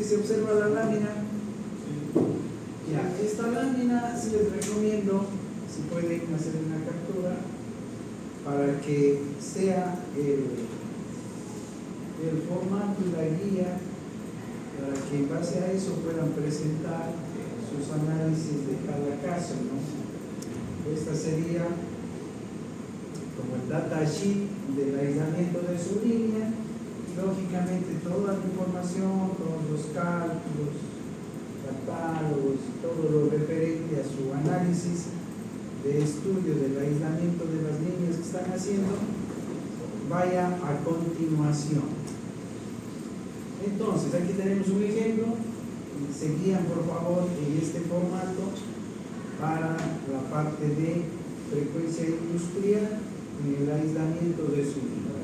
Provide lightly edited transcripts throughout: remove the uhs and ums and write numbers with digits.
se observa la lámina. Ya, esta lámina sí les recomiendo, si pueden hacer una captura, para que sea el formato y la guía, para que en base a eso puedan presentar sus análisis de cada caso, ¿no? Esta sería como el data sheet del aislamiento de su línea, y lógicamente toda la información, todos los cálculos, catálogos, todo lo referente a su análisis de estudio del aislamiento de las líneas que están haciendo, vaya a continuación. Entonces, aquí tenemos un ejemplo, se guían por favor en este formato para la parte de frecuencia industrial en el aislamiento de su línea.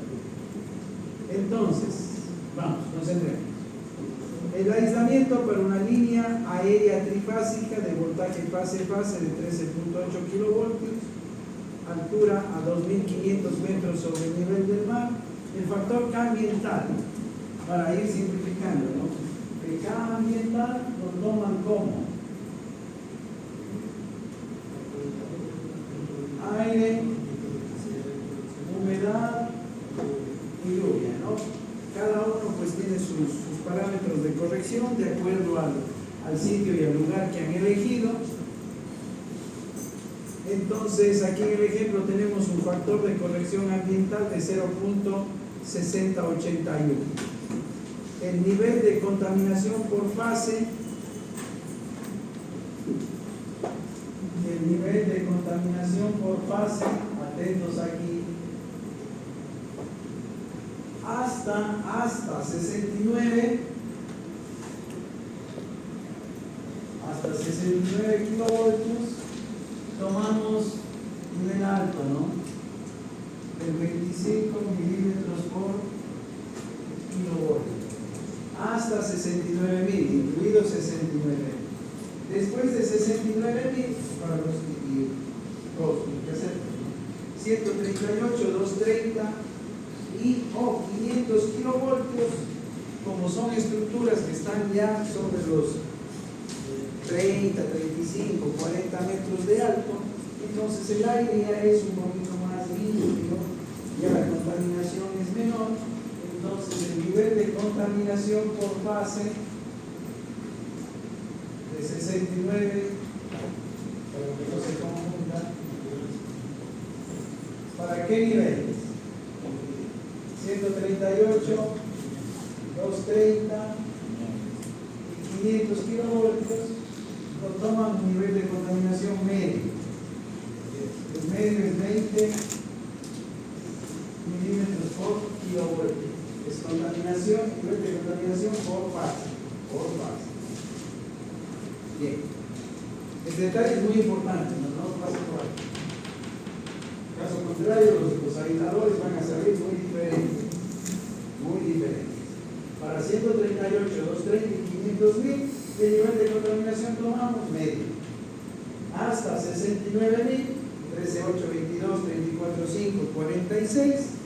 Entonces, vamos, concentremos. El aislamiento para una línea aérea trifásica de voltaje fase-fase de 13.8 kilovoltios, altura a 2.500 metros sobre el nivel del mar. El factor K ambiental, para ir simplificando, ¿no? El K ambiental lo toman como aire, humedad y lluvia, ¿no? Cada uno pues tiene sus parámetros de corrección de acuerdo al sitio y al lugar que han elegido. Entonces aquí en el ejemplo tenemos un factor de corrección ambiental de 0.6081. El nivel de contaminación por fase, atentos aquí, hasta 69 kilovoltios, tomamos nivel alto, ¿no? De 25 milímetros por kilovoltio. Hasta 69.000, incluido 69.000. Después de 69.000, para los que hacen 138, 230 y 500 kilovoltios, como son estructuras que están ya sobre los 30, 35, 40 metros de alto, entonces el aire ya es un poquito más limpio, ya la contaminación es menor. Entonces el nivel de contaminación por fase de 69, para que no se confunda, ¿para qué niveles? 138, 230 y 500 kilovoltios lo toman un nivel de contaminación medio. El medio es 20 milímetros por kilovoltio. Es contaminación, nivel de contaminación por fase. Bien. El detalle es muy importante, no pasa por aquí. Caso contrario, los aisladores van a salir muy diferentes. Para 138, 230 y 500.000, el nivel de contaminación tomamos medio. Hasta 69.000, 13, 8, 22, 34, 5, 46.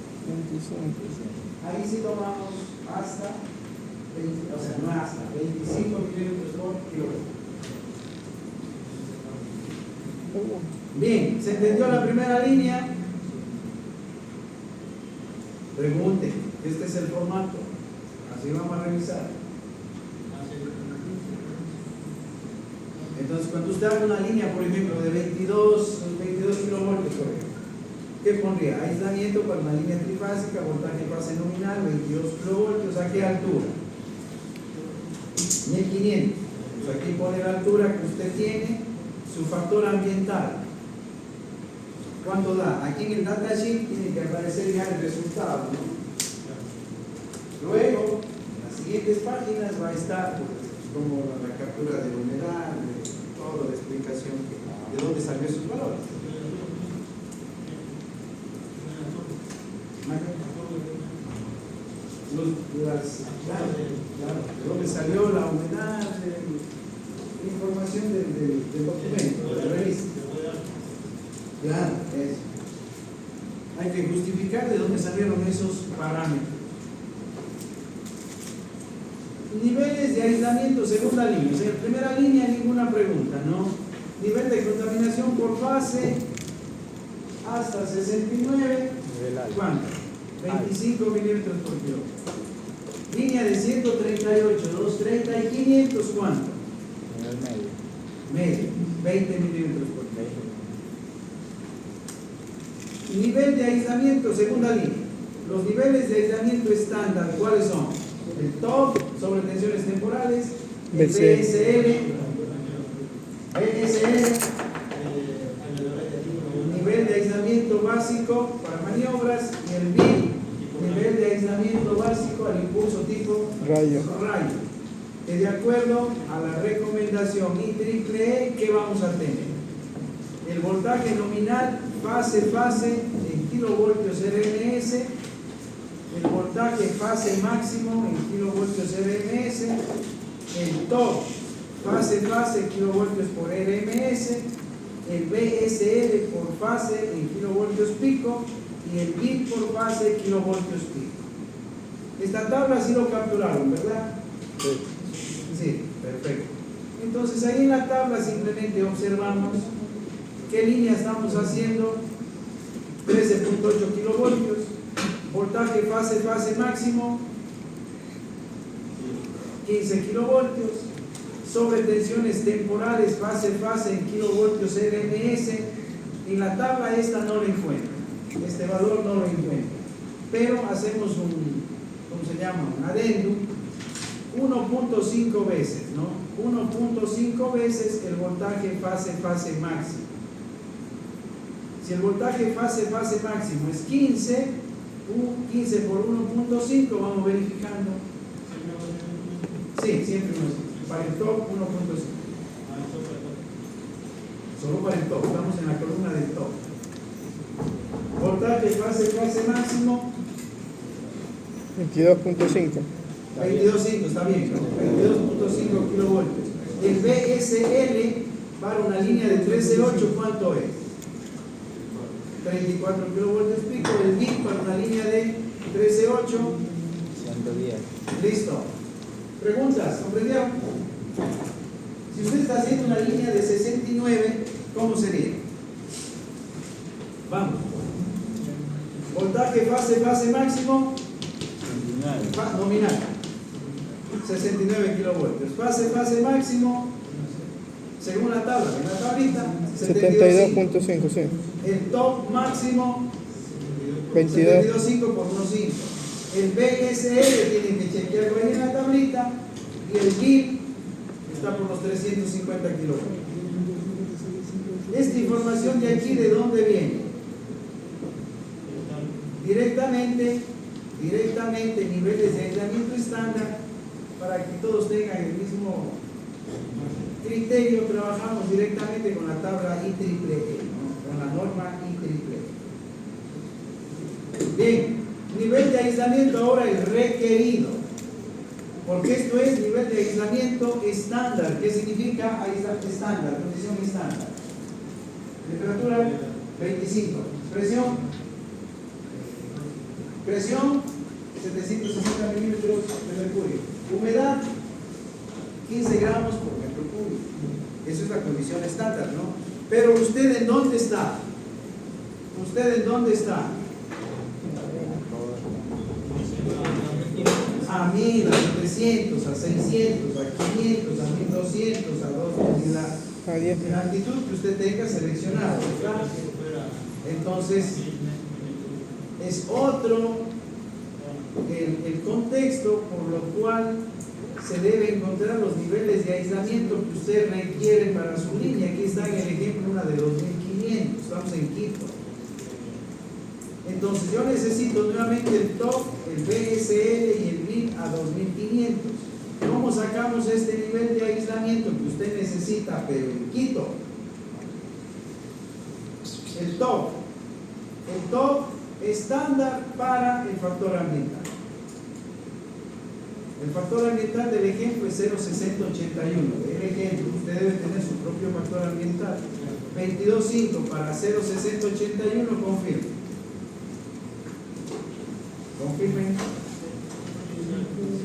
Ahí sí tomamos hasta 20, o sea, no hasta 25 milímetros por kilómetro. Bien, ¿se entendió la primera línea? Pregunte, este es el formato. Así vamos a revisar. Entonces, cuando usted haga una línea, por ejemplo, de 22 kilovoltios, por ejemplo, ¿qué pondría? Aislamiento para una línea trifásica, voltaje fase nominal, 22 kilovoltios. ¿A qué altura? 1500. Pues aquí pone la altura que usted tiene, su factor ambiental. ¿Cuánto da? Aquí en el datasheet tiene que aparecer ya el resultado, ¿no? Luego, en las siguientes páginas va a estar como la captura de humedad, de toda la explicación de dónde salió sus valores. Claro, de dónde salió la humedad, la información del documento, de la revista. Claro, eso. Hay que justificar de dónde salieron esos parámetros. Niveles de aislamiento, segunda línea. O sea, primera línea, ninguna pregunta, ¿no? Nivel de contaminación por fase hasta 69, ¿cuánto? 25 milímetros por kilo. Línea de 138, 230 y 500, ¿cuánto? Nivel medio. Medio, 20 milímetros por kilo. Nivel de aislamiento, segunda línea. Los niveles de aislamiento estándar, ¿cuáles son? El TOP, sobre tensiones temporales, el BSL, nivel de aislamiento básico para maniobras, y el BIL, nivel de aislamiento básico al impulso tipo rayo. De acuerdo a la recomendación IEEE, ¿qué vamos a tener? El voltaje nominal fase en kilovoltios RMS, el voltaje fase máximo en kilovoltios RMS, el TOP fase kilovoltios por RMS, el BSL por fase en kilovoltios pico y el BIL por fase kilovoltios pico. Esta tabla sí lo capturaron, ¿verdad? Sí, perfecto. Entonces ahí en la tabla simplemente observamos qué línea estamos haciendo. 13.8 kilovoltios, voltaje fase máximo 15 kilovoltios, sobre tensiones temporales fase en kilovoltios RMS. En la tabla esta no lo encuentra, este valor no lo encuentra, pero hacemos ¿cómo se llama? Un adendum, 1.5 veces, ¿no? 1.5 veces el voltaje fase máximo. Si el voltaje fase máximo es 15, 15 por 1.5, vamos verificando. Sí, siempre para el top 1.5. Solo para el top, estamos en la columna del top. Voltaje fase máximo 22.5. 22.5, está bien, ¿no? 22.5 kilovoltios. El BSL para una línea de 13.8, ¿cuánto es? 34 kilovoltios pico. El BIC para una línea de 13.8, 110. listo. Preguntas, ¿comprendieron? Si usted está haciendo una línea de 69, ¿cómo sería? Vamos. Voltaje fase máximo nominal 69 kilovoltios. Fase máximo, según la tabla, en la tablita 72.5, sí. El top máximo 22. 72.5 por 1.5. El BSL tienen que chequearlo ahí en la tablita, y el BIL está por los 350 kilovoltios. Esta información de aquí, ¿de dónde viene? Directamente niveles de aislamiento estándar. Para que todos tengan el mismo criterio, trabajamos directamente con la tabla IEEE, ¿no? Con la norma IEEE. Bien, nivel de aislamiento ahora el requerido, porque esto es nivel de aislamiento estándar. ¿Qué significa estándar? Condición estándar. Temperatura 25. Presión 760 milímetros de mercurio. Humedad 15 gramos por metro cúbico. Eso es la condición estándar, ¿no? Pero ¿usted en dónde está? A 1000, a 700, a 600, a 500, a 1200, a 2000, la altitud que usted tenga seleccionada, ¿verdad? Entonces, es otro el contexto por lo cual se debe encontrar los niveles de aislamiento que usted requiere para su línea. Aquí está en el ejemplo una de 2500, estamos en Quito. Entonces yo necesito nuevamente el TOP, el BSL y el BIL a 2500. ¿Cómo sacamos este nivel de aislamiento que usted necesita, pero en Quito? El TOP estándar para el factor ambiental. El factor ambiental del ejemplo es 0,6081. El ejemplo, usted debe tener su propio factor ambiental. 22.5 para 0,6081, confirmen.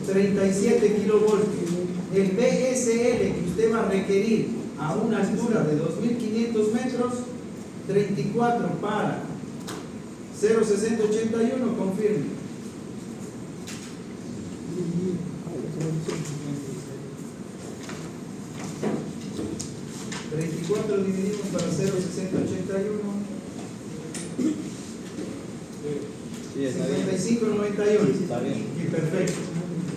37 kilovoltios. El BSL que usted va a requerir a una altura de 2500 metros, 34 para 0,6081, confirme. 34 dividimos para 0,6081. Sí, está bien. 5591. Está bien. Y perfecto.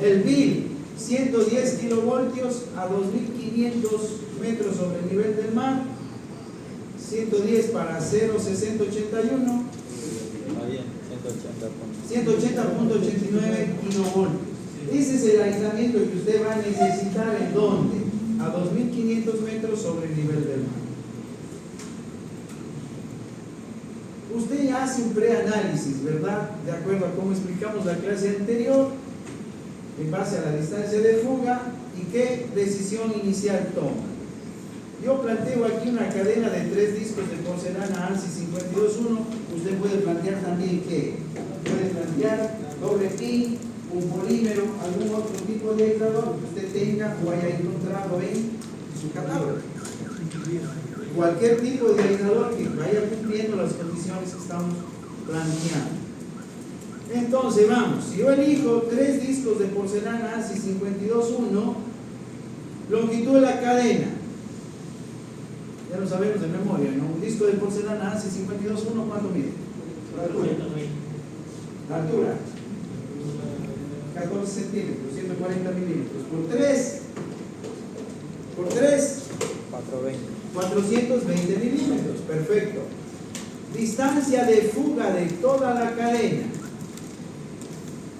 El BIL, 110 kilovoltios a 2500 metros sobre el nivel del mar. 110 para 0,6081. Está bien, 180 180.89 kilovoltios. Ese es el aislamiento que usted va a necesitar. ¿En dónde? A 2500 metros sobre el nivel del mar. Usted ya hace un preanálisis, ¿verdad? De acuerdo a cómo explicamos la clase anterior, en base a la distancia de fuga y qué decisión inicial toma. Yo planteo aquí una cadena de 3 discos de porcelana ANSI 52.1. Usted puede plantear también que puede plantear doble pin, un polímero, algún otro tipo de aislador que usted tenga o haya encontrado en su catálogo. Cualquier tipo de aislador que vaya cumpliendo las condiciones que estamos planteando. Entonces vamos, si yo elijo 3 discos de porcelana ANSI 52.1, longitud de la cadena, ya lo sabemos de memoria, ¿no? Un disco de porcelana ANSI 52.1, ¿cuánto mide? La altura 14 centímetros, 140 milímetros. Por 3 420 milímetros, perfecto. Distancia de fuga de toda la cadena.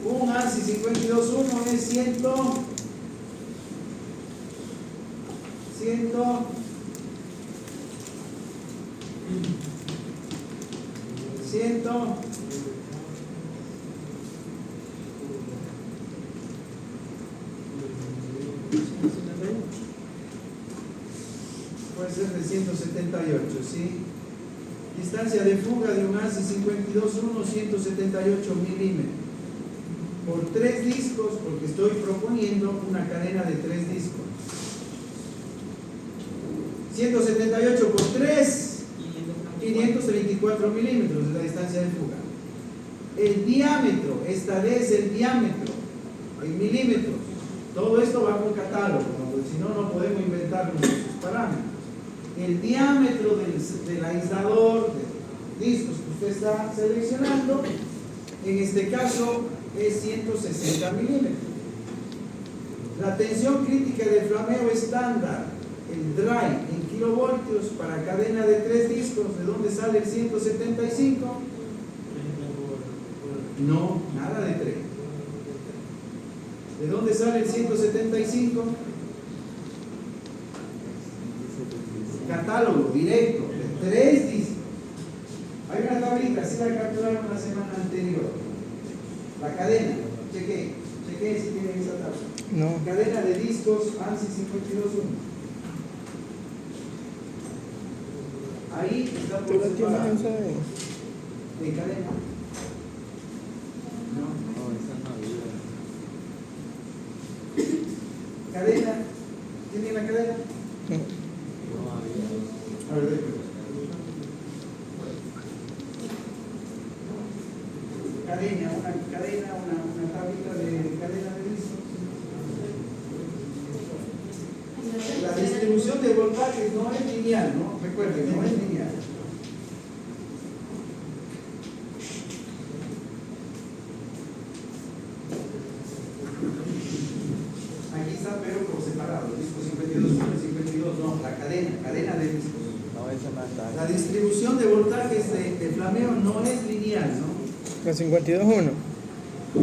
Un ANSI 52.1 es 100 puede ser de 178, ¿sí? Distancia de fuga de un ANSI 52.1, 178 milímetros. Por 3 discos, porque estoy proponiendo una cadena de 3 discos. 178 por 3, 524 milímetros es la distancia de fuga. El diámetro, esta vez el diámetro, en milímetros. Todo esto va con catálogo, ¿no? Porque si no, no podemos inventar nuestros parámetros. El diámetro del aislador, de discos que usted está seleccionando, en este caso es 160 milímetros. La tensión crítica del flameo estándar, el dry en kilovoltios para cadena de 3 discos, ¿de dónde sale el 175? No, nada de 3. ¿De dónde sale el 175? Catálogo directo de 3 discos. Hay una tablita, así la capturaron la semana anterior. La cadena, chequee si tienen esa tabla. No. Cadena de discos ANSI 52.1. Ahí está ¿Tú por la tienes separado. esa de? ¿De cadena? No. No, esa no había. ¿Cadena? ¿Tiene la cadena? No. No había. A ver, déjame. Una tablita de cadena de discos. La distribución de voltajes no es lineal, ¿no? Recuerden, no es lineal. Aquí está, pero por separado. Disco 52, 52, no, la cadena de discos. No, esa no está. La distribución de voltajes de flameo no es lineal, ¿no? La 52.1.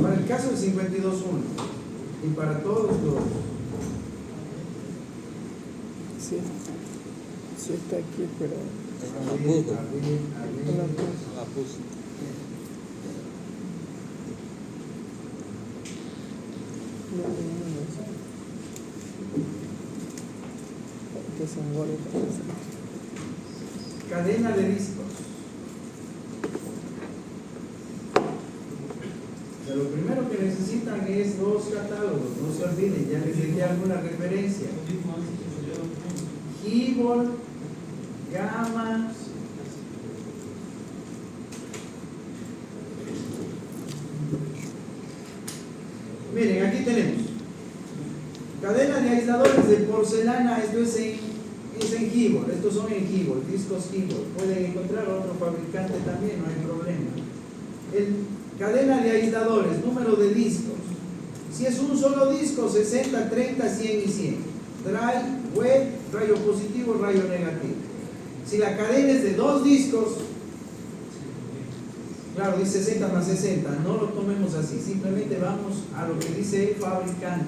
Para el caso del 52.1 y para todos los. Sí. Sí está aquí, pero La puso. no la puse. La puso. No, no sé. Que son goles. Cadena de discos. Pero lo primero que necesitan es los catálogos, no se olviden, ya les dejé alguna referencia. Gibbon, Gamma, miren, aquí tenemos cadena de aisladores de porcelana. Esto es en Gibbon, estos son en Gibbon, discos Gibbon. Pueden encontrar otro fabricante también, no hay problema. Cadena de aisladores, número de discos. Si es un solo disco, 60, 30, 100 y 100. Dry, wet, rayo positivo, rayo negativo. Si la cadena es de 2 discos, claro, dice 60 más 60, no lo tomemos así, simplemente vamos a lo que dice el fabricante.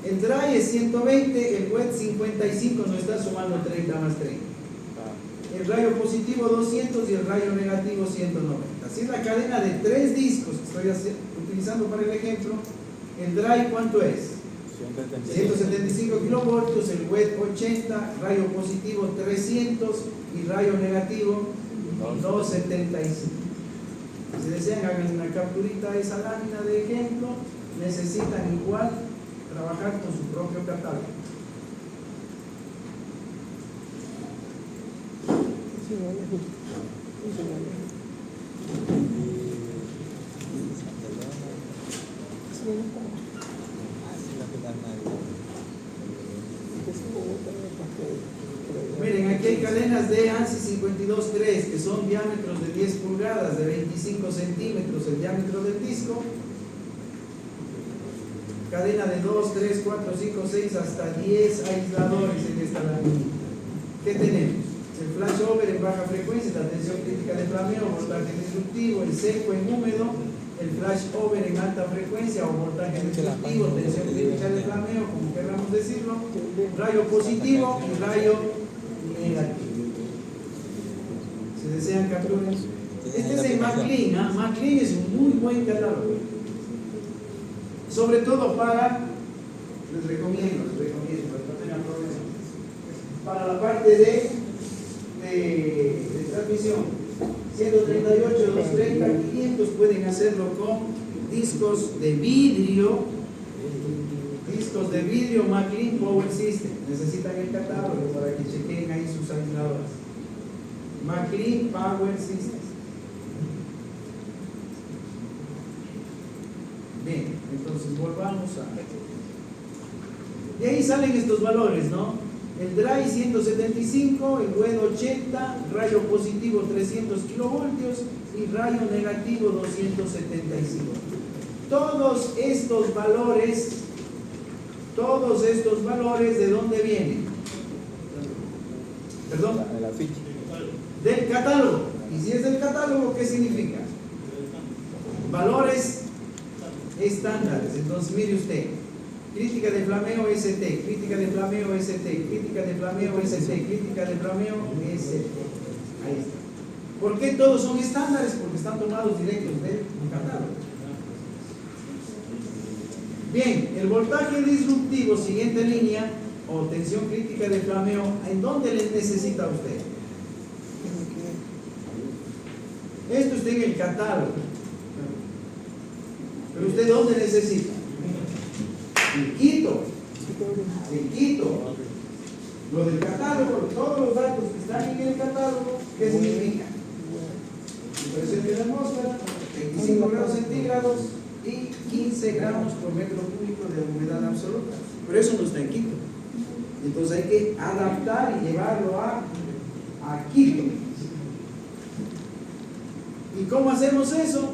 El dry es 120, el wet 55, no está sumando 30 más 30. El rayo positivo 200 y el rayo negativo 190. Si es la cadena de 3 discos que estoy utilizando para el ejemplo, el dry ¿cuánto es? 175 kilovoltios, el wet 80, rayo positivo 300 y rayo negativo 275. Si desean, hagan una capturita de esa lámina de ejemplo. Necesitan igual trabajar con su propio catálogo. Sí, vale. Sí, vale. Sí, vale. Miren, aquí hay cadenas de ANSI 52.3 que son diámetros de 10 pulgadas, de 25 centímetros el diámetro del disco. Cadena de 2, 3, 4, 5, 6 hasta 10 aisladores en esta lámina. ¿Qué tenemos? El flashover en baja frecuencia, la tensión crítica de flameo, voltaje disruptivo, el seco en húmedo, el flashover en alta frecuencia o voltaje disruptivo, tensión crítica de flameo, como queramos decirlo, rayo positivo y rayo negativo. Si desean capturas. Este es el McLean, ¿eh? McLean es un muy buen catálogo. Sobre todo les recomiendo, no tengan problemas, para la parte de transmisión, 138, 230, 500, pueden hacerlo con discos de vidrio McLean Power System. Necesitan el catálogo para que chequen ahí sus aisladores. McLean Power System. Bien, entonces volvamos de ahí salen estos valores, ¿no? El dry 175, el wet 80, rayo positivo 300 kilovoltios y rayo negativo 275. Todos estos valores, ¿de dónde vienen? ¿Perdón? De la ficha. Del catálogo. Y si es del catálogo, ¿qué significa? Valores estándares. Entonces mire usted, crítica de flameo ST, crítica de flameo ST, crítica de flameo ST, crítica de flameo ST. Ahí está. ¿Por qué todos son estándares? Porque están tomados directos del catálogo. Bien, el voltaje disruptivo, siguiente línea, o tensión crítica de flameo, ¿en dónde le necesita usted? Esto está en el catálogo. Pero usted ¿dónde necesita? En Quito. Lo del catálogo, todos los datos que están en el catálogo, ¿qué significa? Presión de la atmósfera, 25 grados centígrados y 15 gramos por metro cúbico de humedad absoluta. Pero eso no está en Quito. Entonces hay que adaptar y llevarlo a Quito. ¿Y cómo hacemos eso?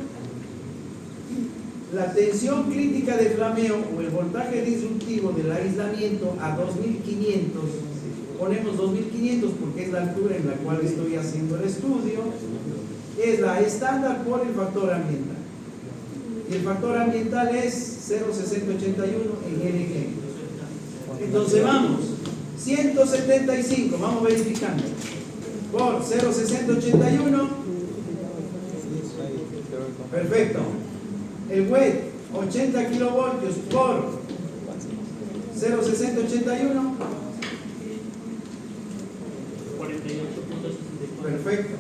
La tensión crítica de flameo o el voltaje disruptivo del aislamiento a 2500, ponemos 2500 porque es la altura en la cual estoy haciendo el estudio, es la estándar por el factor ambiental. Y el factor ambiental es 0,6081 en el ejemplo. Entonces vamos, 175, vamos verificando, por 0,6081, perfecto. El wet 80 kilovoltios por 0,6081, perfecto.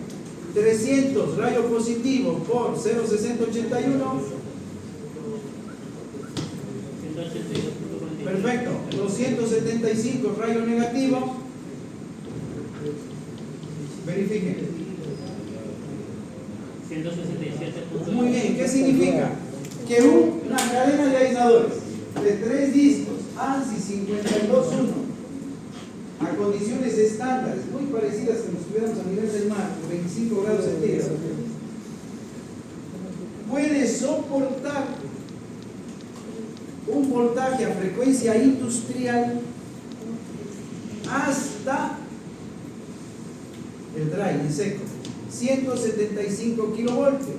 300 rayo positivo por 0,6081, 275 rayo negativo. Verifiquen. 167. Muy bien, ¿qué significa? Que una cadena de aisladores de 3 discos ANSI 52.1 a condiciones estándares muy parecidas que nos estuviéramos a nivel del mar, 25 grados centígrados, puede soportar un voltaje a frecuencia industrial hasta el dry, en seco, 175 kilovoltios.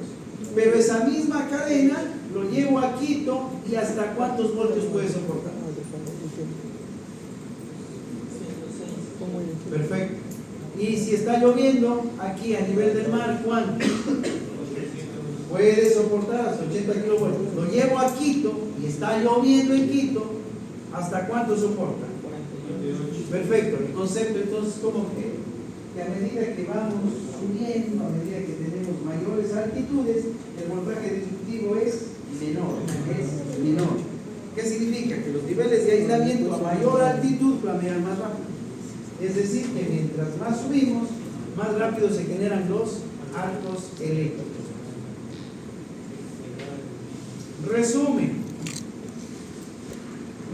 Pero esa misma cadena lo llevo a Quito y hasta cuántos voltios puede soportar. Perfecto. Y si está lloviendo aquí a nivel del mar, ¿cuánto? Puede soportar hasta 80 kilovoltios. Lo llevo a Quito y está lloviendo en Quito, ¿hasta cuánto soporta? Perfecto. El concepto entonces como que a medida que vamos subiendo, a medida que tenemos mayores altitudes, el voltaje disruptivo es menor. ¿Qué significa? Que los niveles de aislamiento a mayor altitud flamean más rápido. Es decir, que mientras más subimos, más rápido se generan los arcos eléctricos. Resumen.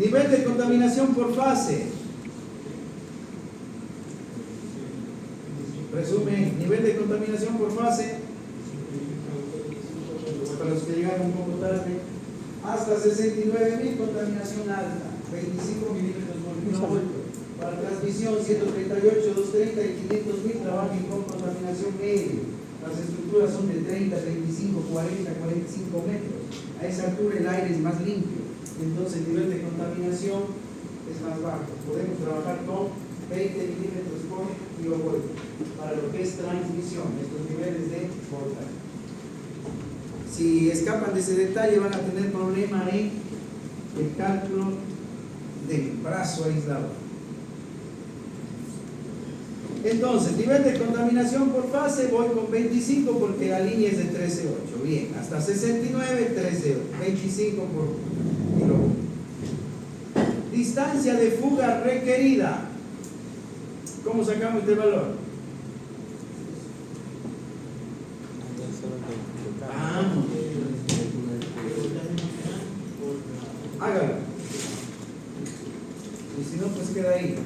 Nivel de contaminación por fase. Resumen, nivel de contaminación por fase. Para los que llegaron un poco tarde, hasta 69.000 contaminación alta, 25 milímetros por kilovoltio. Para transmisión 138, 230 y 500.000 trabajan con contaminación media. Las estructuras son de 30, 35, 40, 45 metros. A esa altura el aire es más limpio, entonces el nivel de contaminación es más bajo. Podemos trabajar con 20 milímetros por kilovoltio para lo que es transmisión, estos niveles de voltaje. Si escapan de ese detalle van a tener problema en el cálculo del brazo aislado. Entonces, nivel de contaminación por fase, voy con 25 porque la línea es de 13.8. Bien, hasta 69, 13.8. 25 por kilovoltio. Distancia de fuga requerida. ¿Cómo sacamos este valor? Vamos. Hágalo. Y si no, pues queda ahí.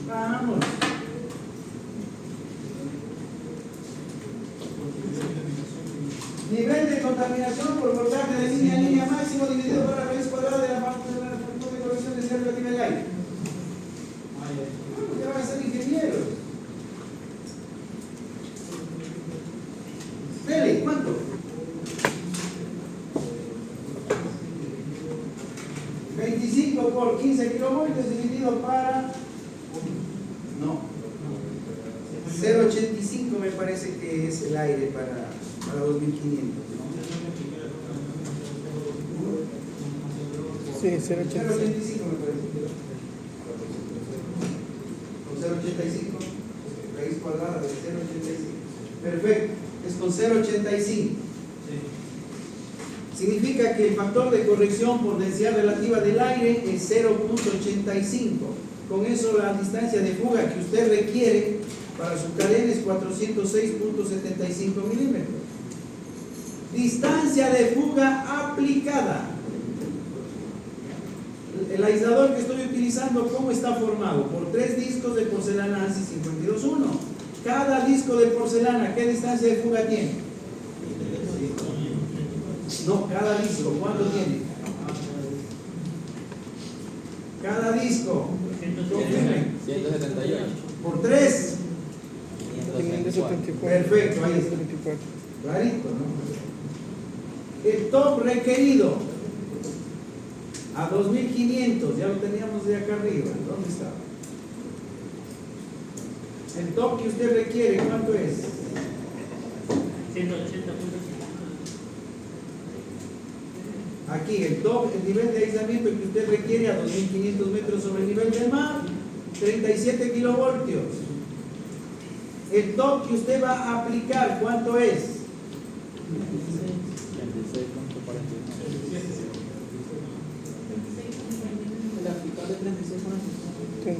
Vamos. Nivel de contaminación por voltaje de línea a línea máximo dividido por la raíz cuadrada de la factor de corrección de ser relativa al aire. Ya van a ser ingenieros. Dele, ¿cuánto? 25 por 15 kilovoltios dividido para... No. 0.85 me parece que es el aire para 2500, ¿no? Sí, 0.85. 0.85 me parece. Con 0.85, raíz cuadrada de 0.85. Perfecto, es con 0.85. Significa que el factor de corrección por densidad relativa del aire es 0.85. Con eso la distancia de fuga que usted requiere para su cadena es 406.75 milímetros. Distancia de fuga aplicada. El aislador que estoy utilizando, ¿cómo está formado? Por 3 discos de porcelana ANSI 52.1. Cada disco de porcelana, ¿qué distancia de fuga tiene? No, cada disco, ¿cuánto tiene? Cada disco. 178. Por 3. 574. Perfecto, ahí está. 574. Clarito, ¿no? El top requerido a 2500, ya lo teníamos de acá arriba. ¿Dónde está? El top que usted requiere, ¿cuánto es? 180.5. Aquí, el top, el nivel de aislamiento que usted requiere a 2500 metros sobre el nivel del mar, 37 kilovoltios. El top que usted va a aplicar, ¿cuánto es? 36.49.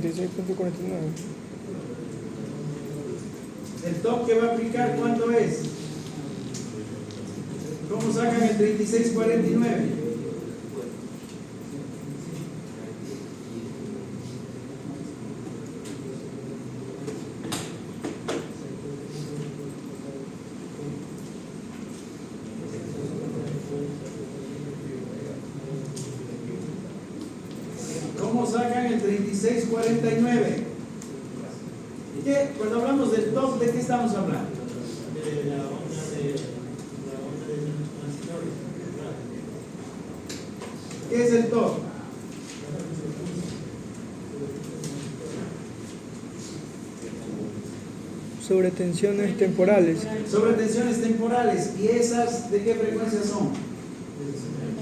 36.49. ¿El top que va a aplicar cuánto es? ¿Cómo sacan el 3649? ¿Cómo sacan el 3649? ¿Qué? Cuando hablamos del top, ¿de qué estamos hablando? De la onda de transitorio. ¿Qué es el top? Sobre tensiones temporales. Sobre tensiones temporales. ¿Y esas de qué frecuencia son?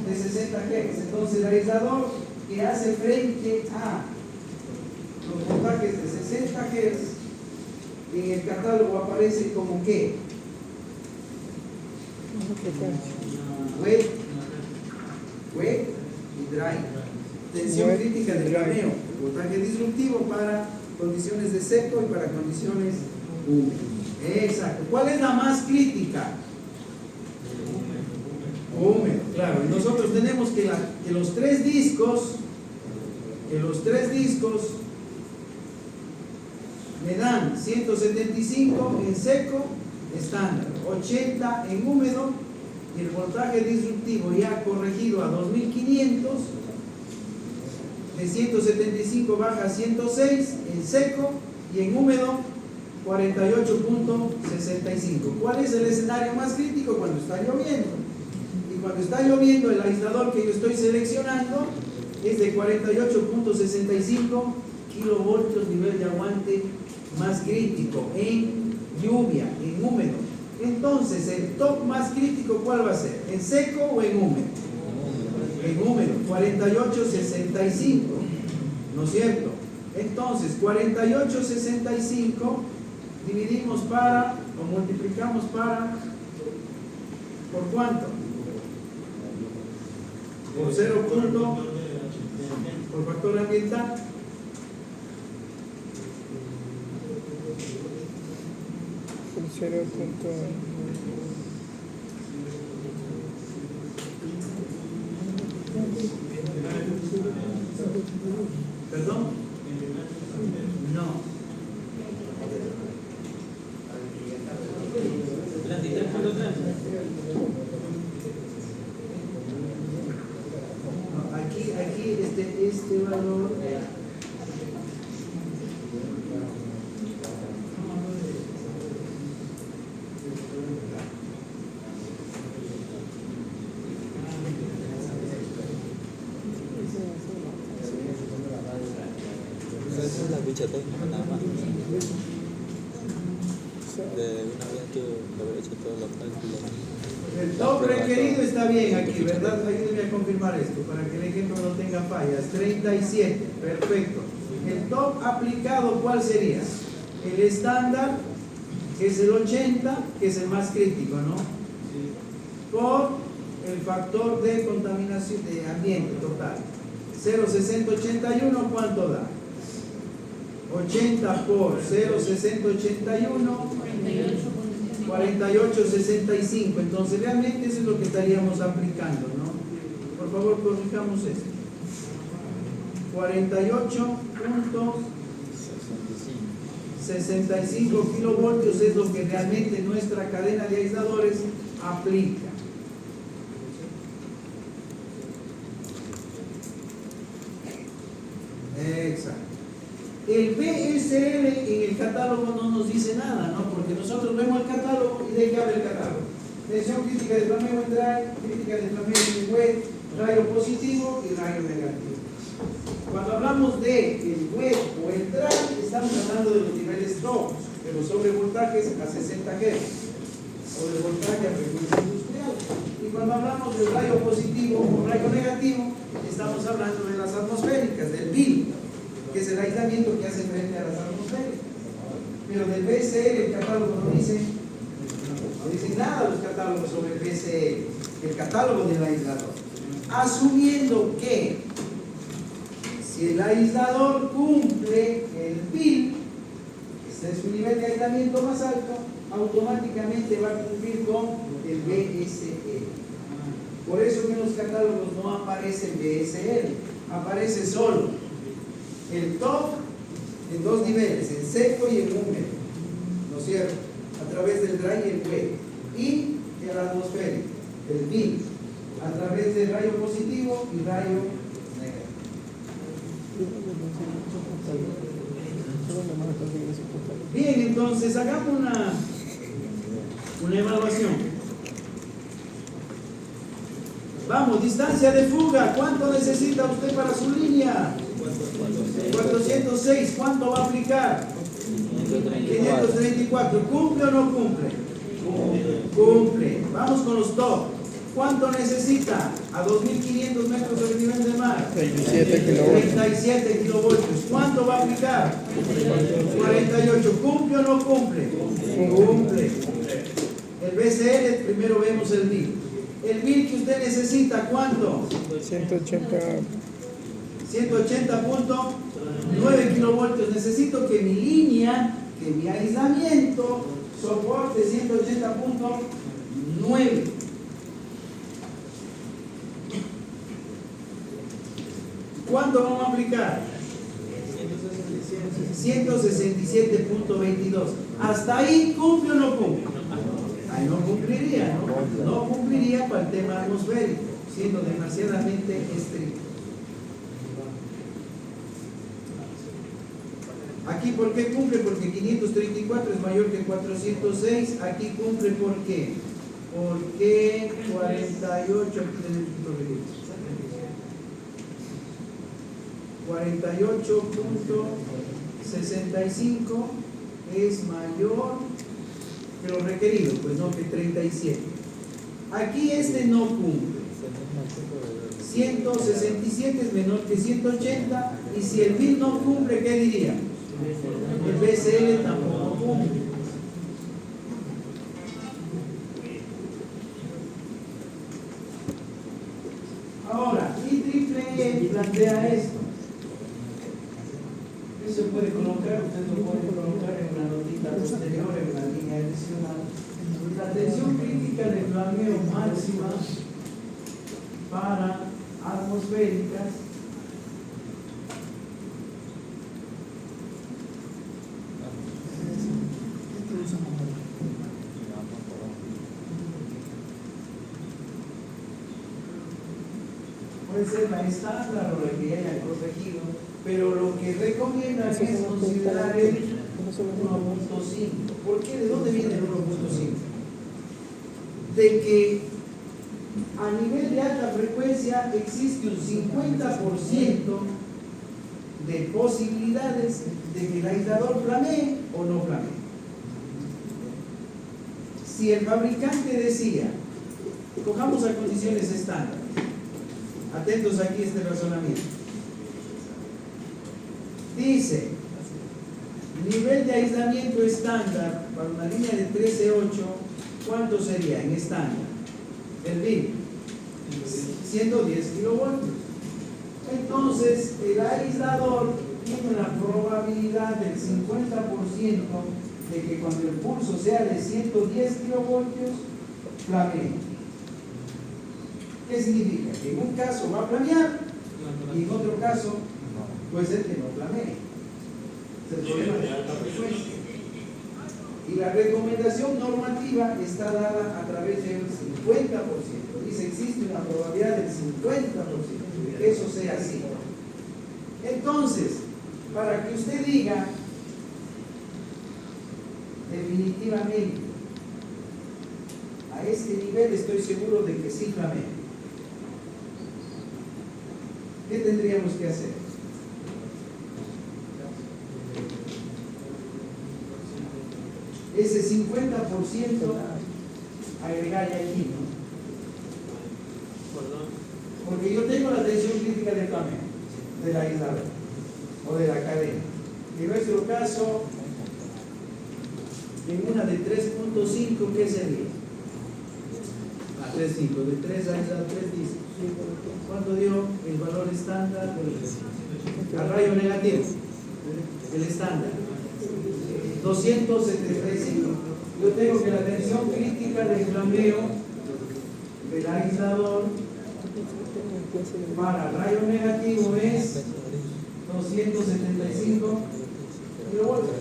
De 60 Hz. Entonces el aislador que hace frente a los voltajes de 60 Hz en el catálogo aparece como ¿qué? Wet y dry. Tensión Wet crítica y del dry. planeo. Voltaje disruptivo para condiciones de seco y para condiciones húmedas. Exacto. ¿Cuál es la más crítica? Húmedo, claro. Y nosotros tenemos que los tres discos me dan 175 en seco estándar, 80 en húmedo, y el voltaje disruptivo ya corregido a 2500, de 175 baja a 106 en seco y en húmedo 48.65. ¿Cuál es el escenario más crítico? Cuando está lloviendo. Y cuando está lloviendo, el aislador que yo estoy seleccionando es de 48.65 kilovoltios, nivel de aguante más crítico en lluvia, en húmedo. Entonces, el top más crítico, ¿cuál va a ser? ¿En seco o en húmedo? En húmedo, 48.65, ¿no es cierto? Entonces, 48.65 dividimos o multiplicamos ¿por cuánto? Por 0. Por factor ambiental. Por 0. ¿Perdón? No. 33.3. Aquí este valor. Esa es la ficha técnica nada más. De una vez que haber hecho todos los cálculos. El top requerido está bien aquí, ¿verdad? Ayúdenme a confirmar esto para que el ejemplo no tenga fallas. 37, perfecto. El top aplicado, ¿cuál sería? El estándar, que es el 80, que es el más crítico, ¿no? Por el factor de contaminación de ambiente total. 0,6081, ¿cuánto da? 80 por 0,6081, 48.65. Entonces realmente eso es lo que estaríamos aplicando, ¿no? Por favor, corrijamos esto. 48.65 kilovoltios es lo que realmente nuestra cadena de aisladores aplica. Exacto. El BSL en el catálogo no nos dice nada, ¿no? Porque nosotros vemos el catálogo y de ahí habla el catálogo. Tensión crítica de flameo en dry, crítica de flameo en wet, rayo positivo y rayo negativo. Cuando hablamos de el wet o el dry, estamos hablando de los niveles top, de los sobrevoltajes a 60 Hz, o del voltaje a frecuencia industrial. Y cuando hablamos del rayo positivo o rayo negativo, estamos hablando de las atmosféricas, del BIL, que es el aislamiento que hace frente a las atmosféricas. Pero del BSL el catálogo no dice nada los catálogos sobre el BSL, el catálogo del aislador. Asumiendo que Si el aislador cumple el PIL, este es su nivel de aislamiento más alto, automáticamente va a cumplir con el BSL. Por eso que en los catálogos no aparece el BSL, aparece solo el top en dos niveles, el seco y el húmedo, ¿no es cierto? A través del dry y el wet, y el atmosférico, el PIL, a través del rayo positivo y rayo negativo. Bien, entonces hagamos una evaluación. Vamos, distancia de fuga, ¿cuánto necesita usted para su línea? 406, ¿cuánto va a aplicar? 534, ¿cumple o no cumple? Cumple. Vamos con los top. ¿Cuánto necesita a 2.500 metros sobre el nivel del mar? 37 kilovoltios. 37 kilovoltios. ¿Cuánto va a aplicar? 48. ¿Cumple o no cumple? Cumple. El BCL, primero vemos el BIL. El BIL que usted necesita, ¿cuánto? 180.9 kilovoltios. Necesito que mi línea, que mi aislamiento soporte 180.9. ¿Cuánto vamos a aplicar? 167.22. ¿Hasta ahí cumple o no cumple? Ahí no cumpliría, ¿no? No cumpliría para el tema atmosférico, siendo demasiadamente estricto. Aquí, ¿por qué cumple? Porque 534 es mayor que 406. Aquí cumple, ¿por qué? Porque 48, 48.65 es mayor que lo requerido, pues no, que 37. Aquí este no cumple. 167 es menor que 180, y si el BIL no cumple, ¿qué diría? El BCL tampoco cumple. Ahora, IEEE plantea esto. Eso puede colocar, usted lo puede colocar en una notita posterior, en una línea adicional. La tensión crítica de flameo máxima para atmosféricas puede ser la estándar o la que hayan corregido, pero lo que recomiendan es considerar el 1.5. ¿Por qué? ¿De dónde viene el 1.5? De que a nivel de alta frecuencia existe un 50% de posibilidades de que el aislador flamee o no flamee. Si el fabricante decía, cojamos a condiciones estándar, atentos aquí a este razonamiento, dice, nivel de aislamiento estándar para una línea de 13.8, ¿cuánto sería en estándar? El BIL, 110 kilovoltios. Entonces, el aislador tiene una probabilidad del 50% de que cuando el pulso sea de 110 kilovoltios, flamee. ¿Qué significa? Que en un caso va a flamear y en otro caso puede ser que no flamee. Es el problema de alta frecuencia. Y la recomendación normativa está dada a través del 50%. Dice, existe una probabilidad del 50% de que eso sea así. Entonces, para que usted diga definitivamente a este nivel estoy seguro de que sí flamea, ¿qué tendríamos que hacer? Ese 50% agregarle aquí, ¿no? Porque yo tengo la tensión crítica del flameo, del aislador o de la cadena. En nuestro caso, en una de 3.5, ¿qué sería? a 3.5. De 3 aislado 3 dice. ¿Cuánto dio el valor estándar al rayo negativo? El estándar. 275. Yo tengo que la tensión crítica del flameo del aislador para rayo negativo es 275 kilovoltios.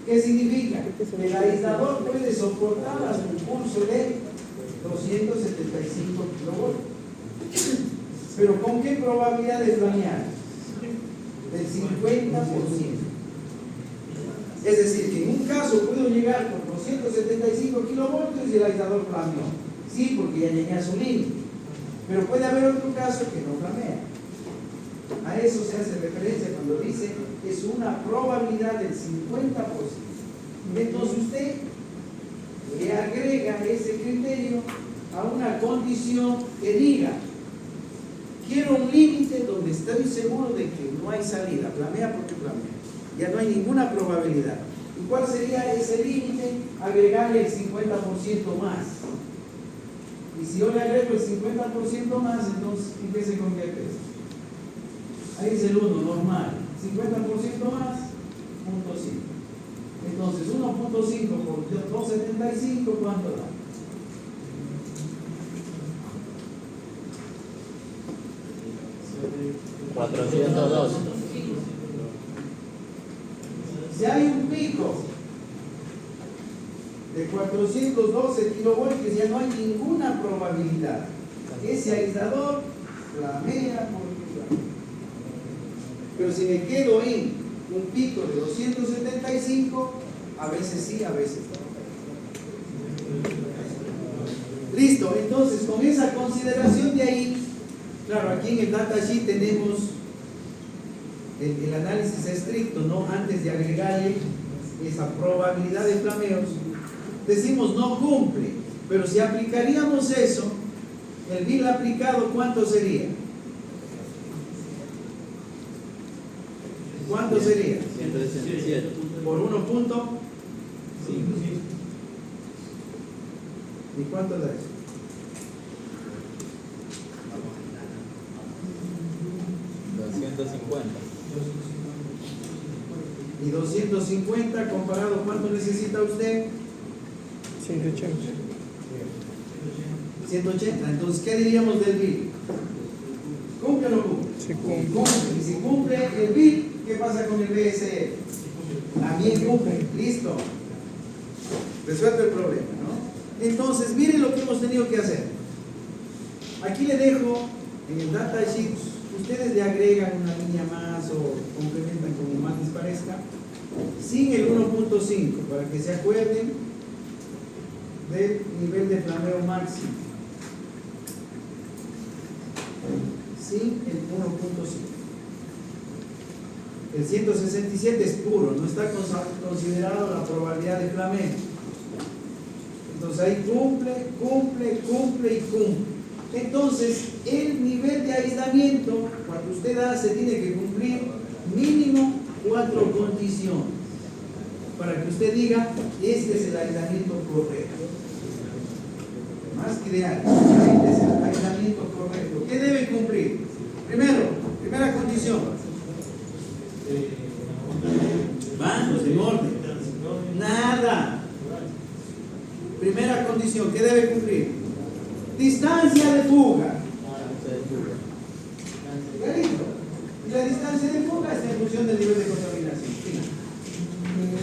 ¿Qué significa? El aislador puede soportar hasta un pulso de 275 kilovoltios. Pero ¿con qué probabilidad de flamear? Del 50%. Es decir, que en un caso puedo llegar con 275 kilovoltios y el aislador flameó. Sí, porque ya llegué a su límite. Pero puede haber otro caso que no flamea. A eso se hace referencia cuando dice que es una probabilidad del 50%. Entonces usted le agrega ese criterio a una condición que diga: quiero un límite donde estoy seguro de que no hay salida, flamea porque flamea, ya no hay ninguna probabilidad. ¿Y cuál sería ese límite? Agregarle el 50% más. Y si yo le agrego el 50% más, entonces, ¿en qué se convierte esto? Ahí es el 1 normal, 50% más, 0.5. Entonces 1.5 por 275, ¿cuánto da? $402. Si hay un pico de 412 kilovoltios, ya no hay ninguna probabilidad. Ese aislador flamea porque flamea. Pero si me quedo en un pico de 275, a veces sí, a veces no. Listo, entonces con esa consideración de ahí, claro, aquí en el datasheet tenemos el análisis estricto, ¿no? Antes de agregarle esa probabilidad de flameos, decimos no cumple, pero si aplicaríamos eso, el bill aplicado, ¿cuánto sería? ¿Cuánto sería? 167. Por 1.5. ¿Y cuánto da eso? Y 250 comparado, ¿cuánto necesita usted? 180. 180. Entonces, ¿qué diríamos del bill? ¿Cumple o no cumple? Se cumple. Cumple. Y si cumple el bill, ¿qué pasa con el BSL? También cumple. Listo. Resuelto el problema, ¿no? Entonces, miren lo que hemos tenido que hacer. Aquí le dejo en el datasheet. Ustedes le agregan una línea más o complementan como más les parezca, sin el 1.5, para que se acuerden del nivel de flameo máximo. Sin el 1.5. El 167 es puro, no está considerado la probabilidad de flameo. Entonces ahí cumple y cumple. Entonces, el nivel de aislamiento, cuando usted hace, tiene que cumplir mínimo 4 condiciones para que usted diga: este es el aislamiento correcto. Más que ideal, este es el aislamiento correcto. ¿Qué debe cumplir? Primera condición. Vamos, en orden. Nada. Primera condición, ¿qué debe cumplir? Distancia de fuga. ¿Clarito? Y la distancia de fuga está en función del nivel de contaminación.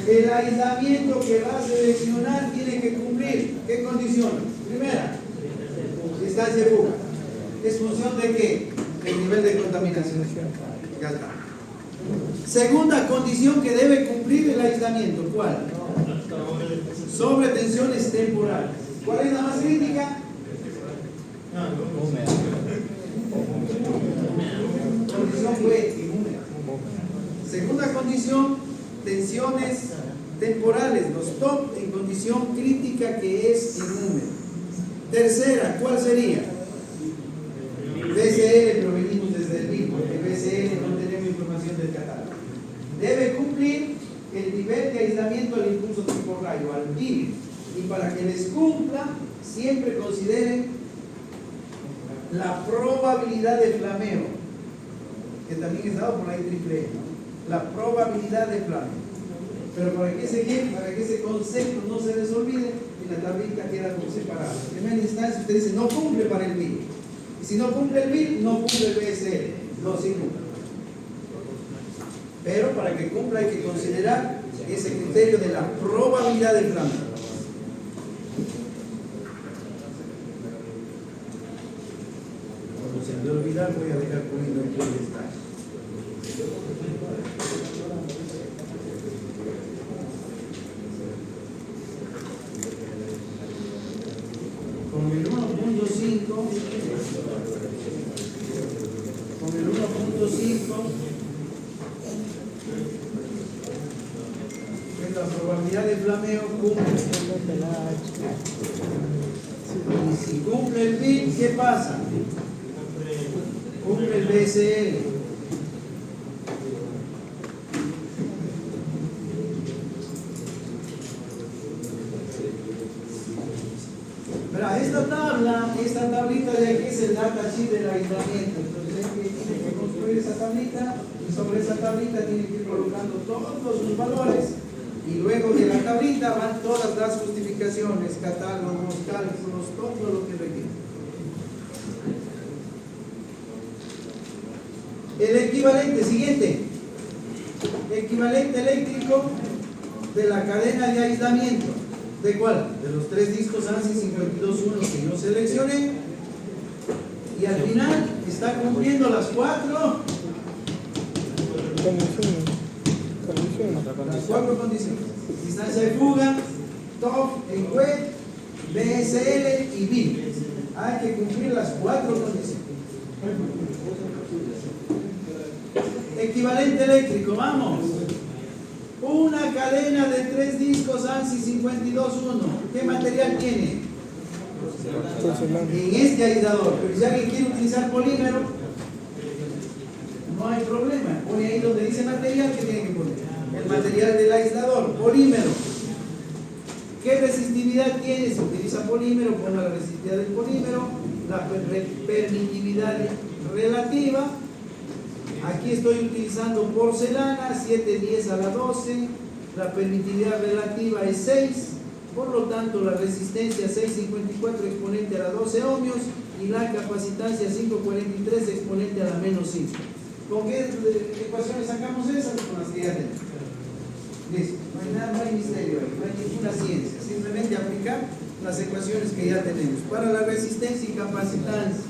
El aislamiento que va a seleccionar tiene que cumplir ¿qué condiciones? Primera, distancia de fuga. ¿Es función de qué? El nivel de contaminación. Ya está. Segunda condición que debe cumplir el aislamiento, ¿cuál? Sobre tensiones temporales. ¿Cuál es la más crítica? Condición wet y húmeda. Segunda condición, tensiones temporales, los top en condición crítica que es inhúmedo. Tercera, ¿cuál sería? BCL, pero venimos desde el BIM, porque BCL no tenemos información del catálogo. Debe cumplir el nivel de aislamiento al impulso tipo rayo, al BIM. Y para que les cumpla, siempre consideren la probabilidad de flameo, que también es dado por la IEEE, ¿no? La probabilidad de flameo. Pero para que ese concepto no se les olvide, en la tablita queda como separado. En primera instancia usted dice no cumple para el BIL. Y si no cumple el BIL, no cumple el BSL. No, sí cumple. Pero para que cumpla hay que considerar ese criterio de la probabilidad de flameo. Cuando se me olvida, voy a dejar poniendo aquí el destaque. Con el 1.5, es la probabilidad de flameo cumple. Y si cumple el BIL, ¿qué pasa? Cumple el BSL. Esta tablita de aquí es el data sheet del aislamiento. Entonces tiene que construir esa tablita y sobre esa tablita tiene que ir colocando todos sus valores y luego de la tablita van todas las justificaciones, catálogos, cálculos, todo lo que requiere. El equivalente siguiente, equivalente eléctrico de la cadena de aislamiento. ¿De cuál? De los 3 discos ANSI 52.1 que yo seleccioné. Y al final está cumpliendo las 4 condiciones. Distancia de fuga, TOF, ENCUE, BSL y BIL. Hay que cumplir las 4 condiciones. Equivalente eléctrico, vamos. Una cadena de 3 discos ANSI 52.1. ¿Qué material tiene? En este aislador. Pero si alguien quiere utilizar polímero, no hay problema. Pone ahí donde dice material, ¿qué tiene que poner? El material del aislador, polímero. ¿Qué resistividad tiene? Si utiliza polímero, ponga la resistividad del polímero, la permitividad relativa. Aquí estoy utilizando porcelana, 710 a la 12, la permitividad relativa es 6, por lo tanto la resistencia 654 exponente a la 12 ohmios y la capacitancia 543 exponente a la menos 5. ¿Con qué ecuaciones sacamos esas? Con las que ya tenemos. Listo, no hay nada, no hay misterio ahí, no hay ninguna ciencia, simplemente aplicar las ecuaciones que ya tenemos. Para la resistencia y capacitancia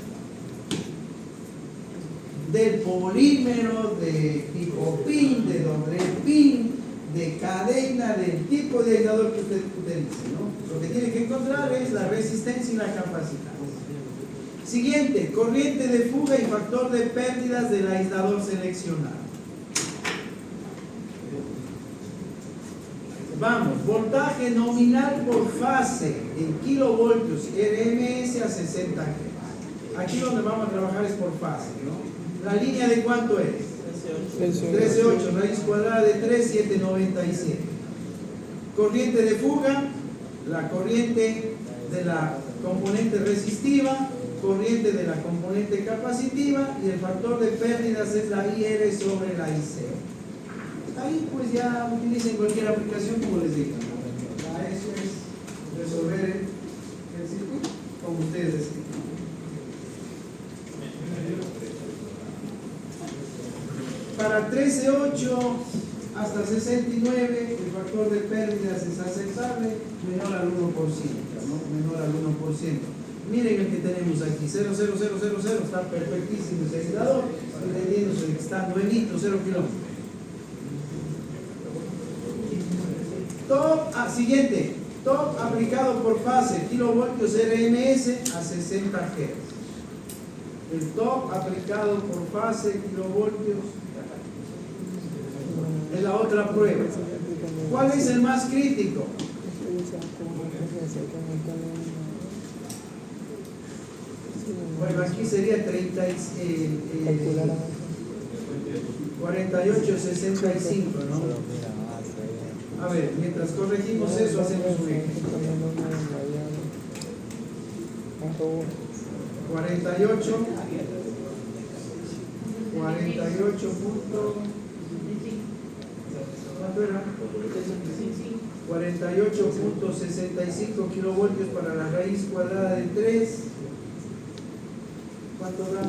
del polímero, de tipo PIN, de doble PIN, de cadena, del tipo de aislador que usted utilice, ¿no? Lo que tiene que encontrar es la resistencia y la capacitancia. Siguiente, corriente de fuga y factor de pérdidas del aislador seleccionado. Vamos, voltaje nominal por fase en kilovoltios RMS a 60 Hz. Aquí donde vamos a trabajar es por fase, ¿no? ¿La línea de cuánto es? 13,8, raíz cuadrada de 3, 797. Corriente de fuga, la corriente de la componente resistiva, corriente de la componente capacitiva y el factor de pérdidas es la IR sobre la IC. Ahí pues ya utilicen cualquier aplicación como les digo. Eso es resolver el circuito como ustedes deciden. Para 13,8 hasta 69 el factor de pérdidas es aceptable, menor al 1%, ¿no? Menor al 1%. Miren el que tenemos aquí, 0,0000, está perfectísimo ese aislador, entendiéndose que está nuevito, 0 kilómetros. Siguiente, top aplicado por fase, kilovoltios RMS a 60 Hz. El top aplicado por fase, kilovoltios, es la otra prueba. ¿Cuál es el más crítico? Bueno, aquí sería 4865, ¿no? A ver, mientras corregimos eso, hacemos un ejemplo. 4865 por Punto 1. 48. 48 punto. ¿Cuánto era? 48.65 kilovoltios para la raíz cuadrada de 3. ¿Cuánto da?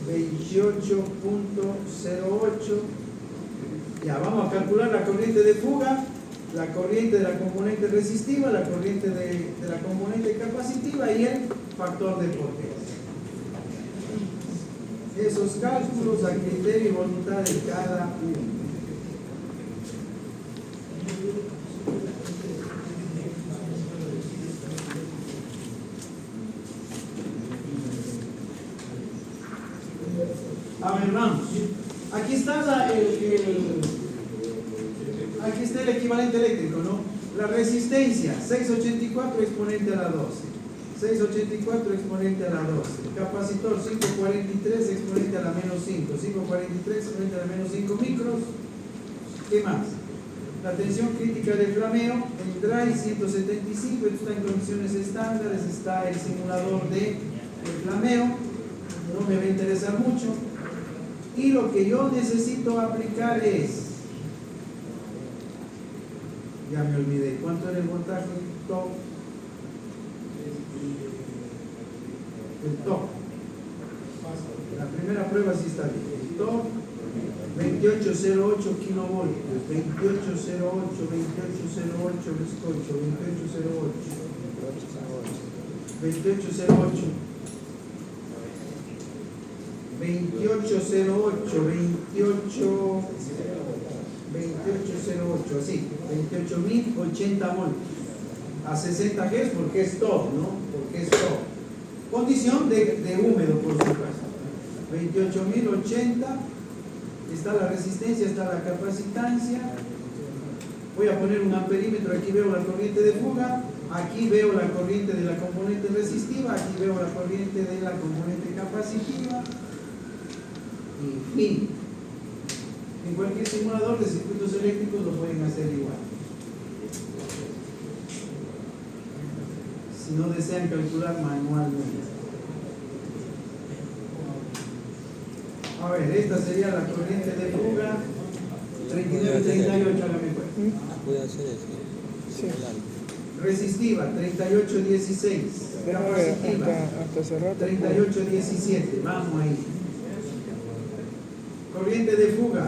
28.08. Ya, vamos a calcular la corriente de fuga, la corriente de la componente resistiva, la corriente de la componente capacitiva y el factor de potencia. Esos cálculos a criterio y voluntad de cada uno. A ver, vamos. Aquí está aquí está el equivalente eléctrico, ¿no? La resistencia, 684 exponente a la 12. 684 exponente a la 12. Capacitor, 543 exponente a la menos 5. 543 exponente a la menos 5 micros. ¿Qué más? La tensión crítica del flameo, el DRAI 175, esto está en condiciones estándares, está el simulador de flameo, no me va a interesar mucho. Y lo que yo necesito aplicar es, ya me olvidé, ¿cuánto era el voltaje top? El top. La primera prueba sí está bien. El top, 2808 kilovoltios, 2808, 2808, bizcocho, 2808. 2808. 2808, 2808, así, 28.080 voltios a 60 Hz porque es top, ¿no? Porque es top. Condición de húmedo, por supuesto. 28.080, está la resistencia, está la capacitancia. Voy a poner un amperímetro, aquí veo la corriente de fuga, aquí veo la corriente de la componente resistiva, aquí veo la corriente de la componente capacitiva. Y fin. En cualquier simulador de circuitos eléctricos lo pueden hacer igual. Si no desean calcular manualmente. A ver, esta sería la corriente de fuga 39-38, hágame cuenta. Puede hacer eso. Sí. Resistiva 38-16. Déjame ver, Capacitiva hasta hace rato. 38-17. Vamos ahí. Corriente de fuga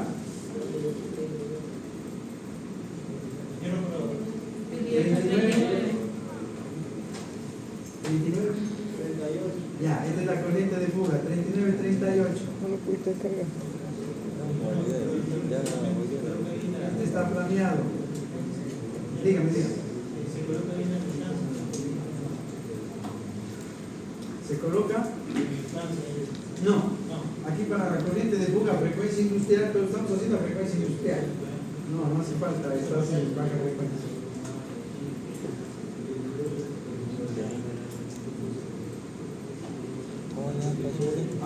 29. Ya, esta es la corriente de fuga 39-38. No lo pudiste cargar. Ya Este está planeado. Dígame. ¿Se coloca? No. Aquí para la corriente de fuga, frecuencia industrial, pero estamos haciendo frecuencia industrial. No hace falta, estás en baja frecuencia.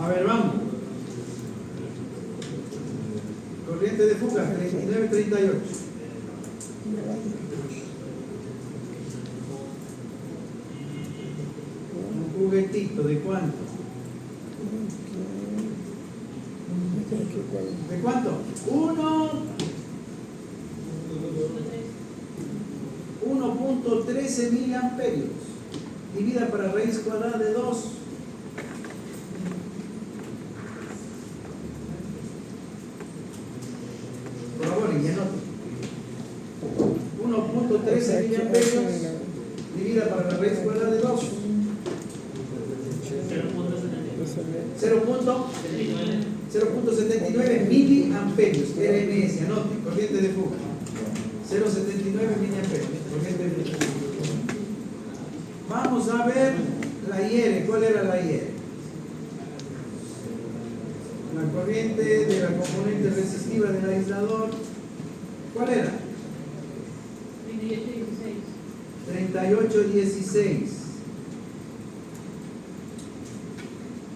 A ver, vamos. Corriente de fuga, 39-38. Un juguetito, ¿de cuánto? ¿De cuánto? 1.13 miliamperios. Divida para raíz cuadrada de 2. Por favor, y anote. 1.13 miliamperios. Divida para la raíz cuadrada de 2. 0.79 miliamperios, RMS, anote, corriente de fuga. 0.79 miliamperios, corriente de fuga. Vamos a ver la IR. ¿Cuál era la IR? La corriente de la componente resistiva del aislador. ¿Cuál era? 38-16.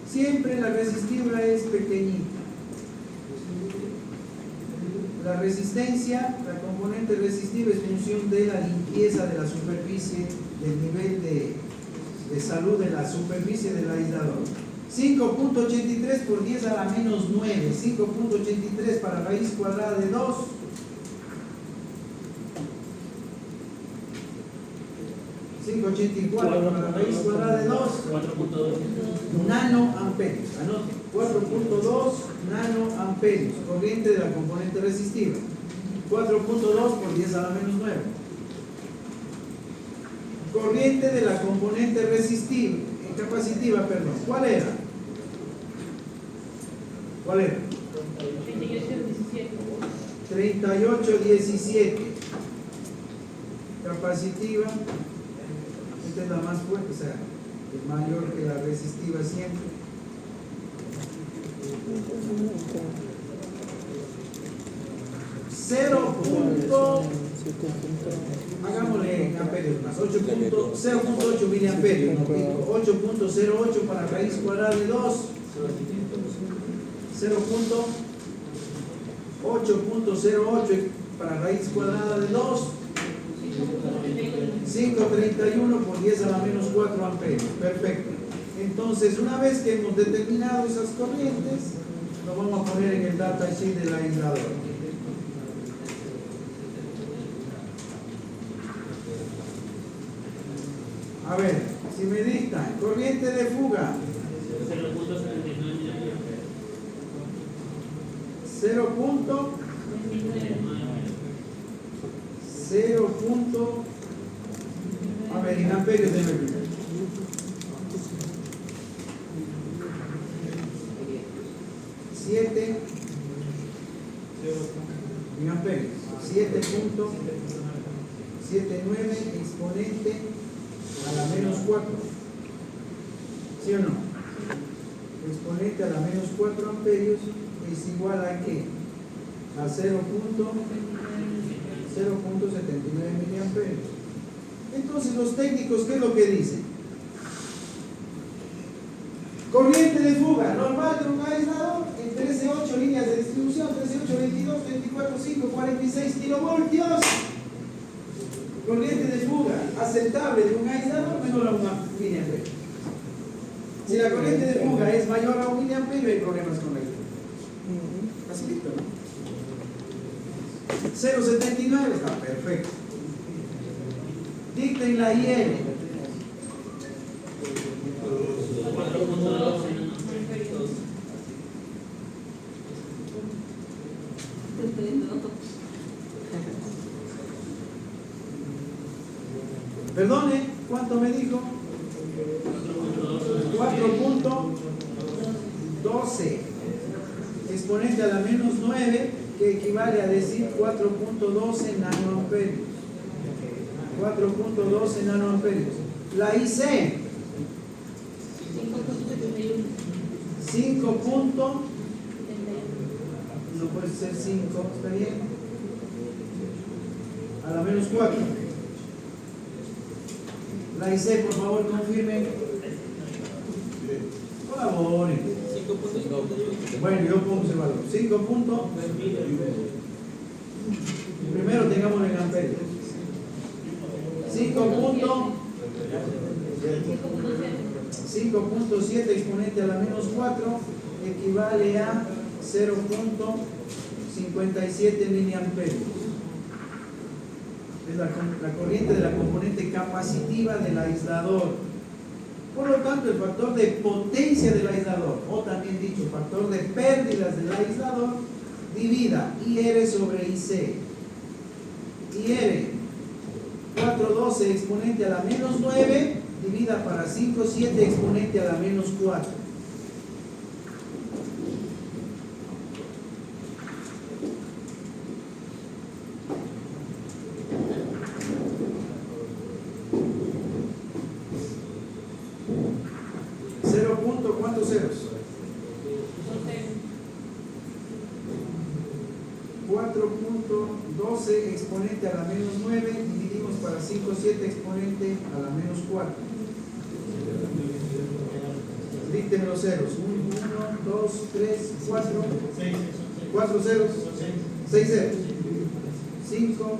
Siempre la resistiva es pequeñita. La resistencia, la componente resistiva es función de la limpieza de la superficie del nivel de salud de la superficie del aislador. 5.83 por 10 a la menos 9. 5.83 para raíz cuadrada de 2. 5.84 para raíz cuadrada de 2. 4.2. Nanoamperios. Anoten. 4.2 nanoamperios. Corriente de la componente resistiva. 4.2 por 10 a la menos 9. Corriente de la componente resistiva, capacitiva, perdón. ¿Cuál era? ¿Cuál era? 3817. Capacitiva. Esta es la más fuerte, o sea, es mayor que la resistiva siempre. Hagámosle en amperios más. 0.8 miliamperios. No, 8.08 para raíz cuadrada de 2. 8.08 para raíz cuadrada de 2. 5.31 por 10 a la menos 4 amperios. Perfecto. Entonces, una vez que hemos determinado esas corrientes, lo vamos a poner en el datasheet del aislador. A ver, si me dictan corriente de fuga 0. A ver, en amperios de mercurio. 7 en amperios. 7.79 exponente a la menos 4. ¿Sí o no? Exponente a la menos 4 amperios es igual a ¿qué? A 0.79 miliamperios. Entonces los técnicos, ¿qué es lo que dicen? Corriente de fuga normal de un aislador en 13.8 líneas de distribución, 13.8, 22, 24.5, 46 kilovoltios. Corriente de fuga aceptable de un aislador menor a 1 miliamperio. Si la corriente de fuga es mayor a 1 miliamperio, hay problemas con la aislador. Facilito, ¿no? 0.79 está perfecto. Dicten la IL. 4.2. Perdone, ¿cuánto me dijo? 4.12 exponente a la menos 9, que equivale a decir 4.12 nanoamperios. 4.12 nanoamperios. La IC 5. No puede ser 5, ¿está bien? A la menos 4. La IC, por favor, confirmen. Colaboren. Bueno, yo pongo ese valor. 5 puntos. Primero tengamos en amperios. 5.7 exponente a la menos 4 equivale a 0.57 miliamperios. Es la corriente de la componente capacitiva del aislador. Por lo tanto, el factor de potencia del aislador, o también dicho, factor de pérdidas del aislador, divida IR sobre IC. IR 4.12 exponente a la menos 9 divida para 5.7 exponente a la menos 4. ¿Cuántos ceros? 4.12 exponente a la menos 9 dividimos para 5.7 exponente a la menos 4. Díctenme los ceros. 1, 2, 3, 4. 4 ceros. 6 ceros. 5,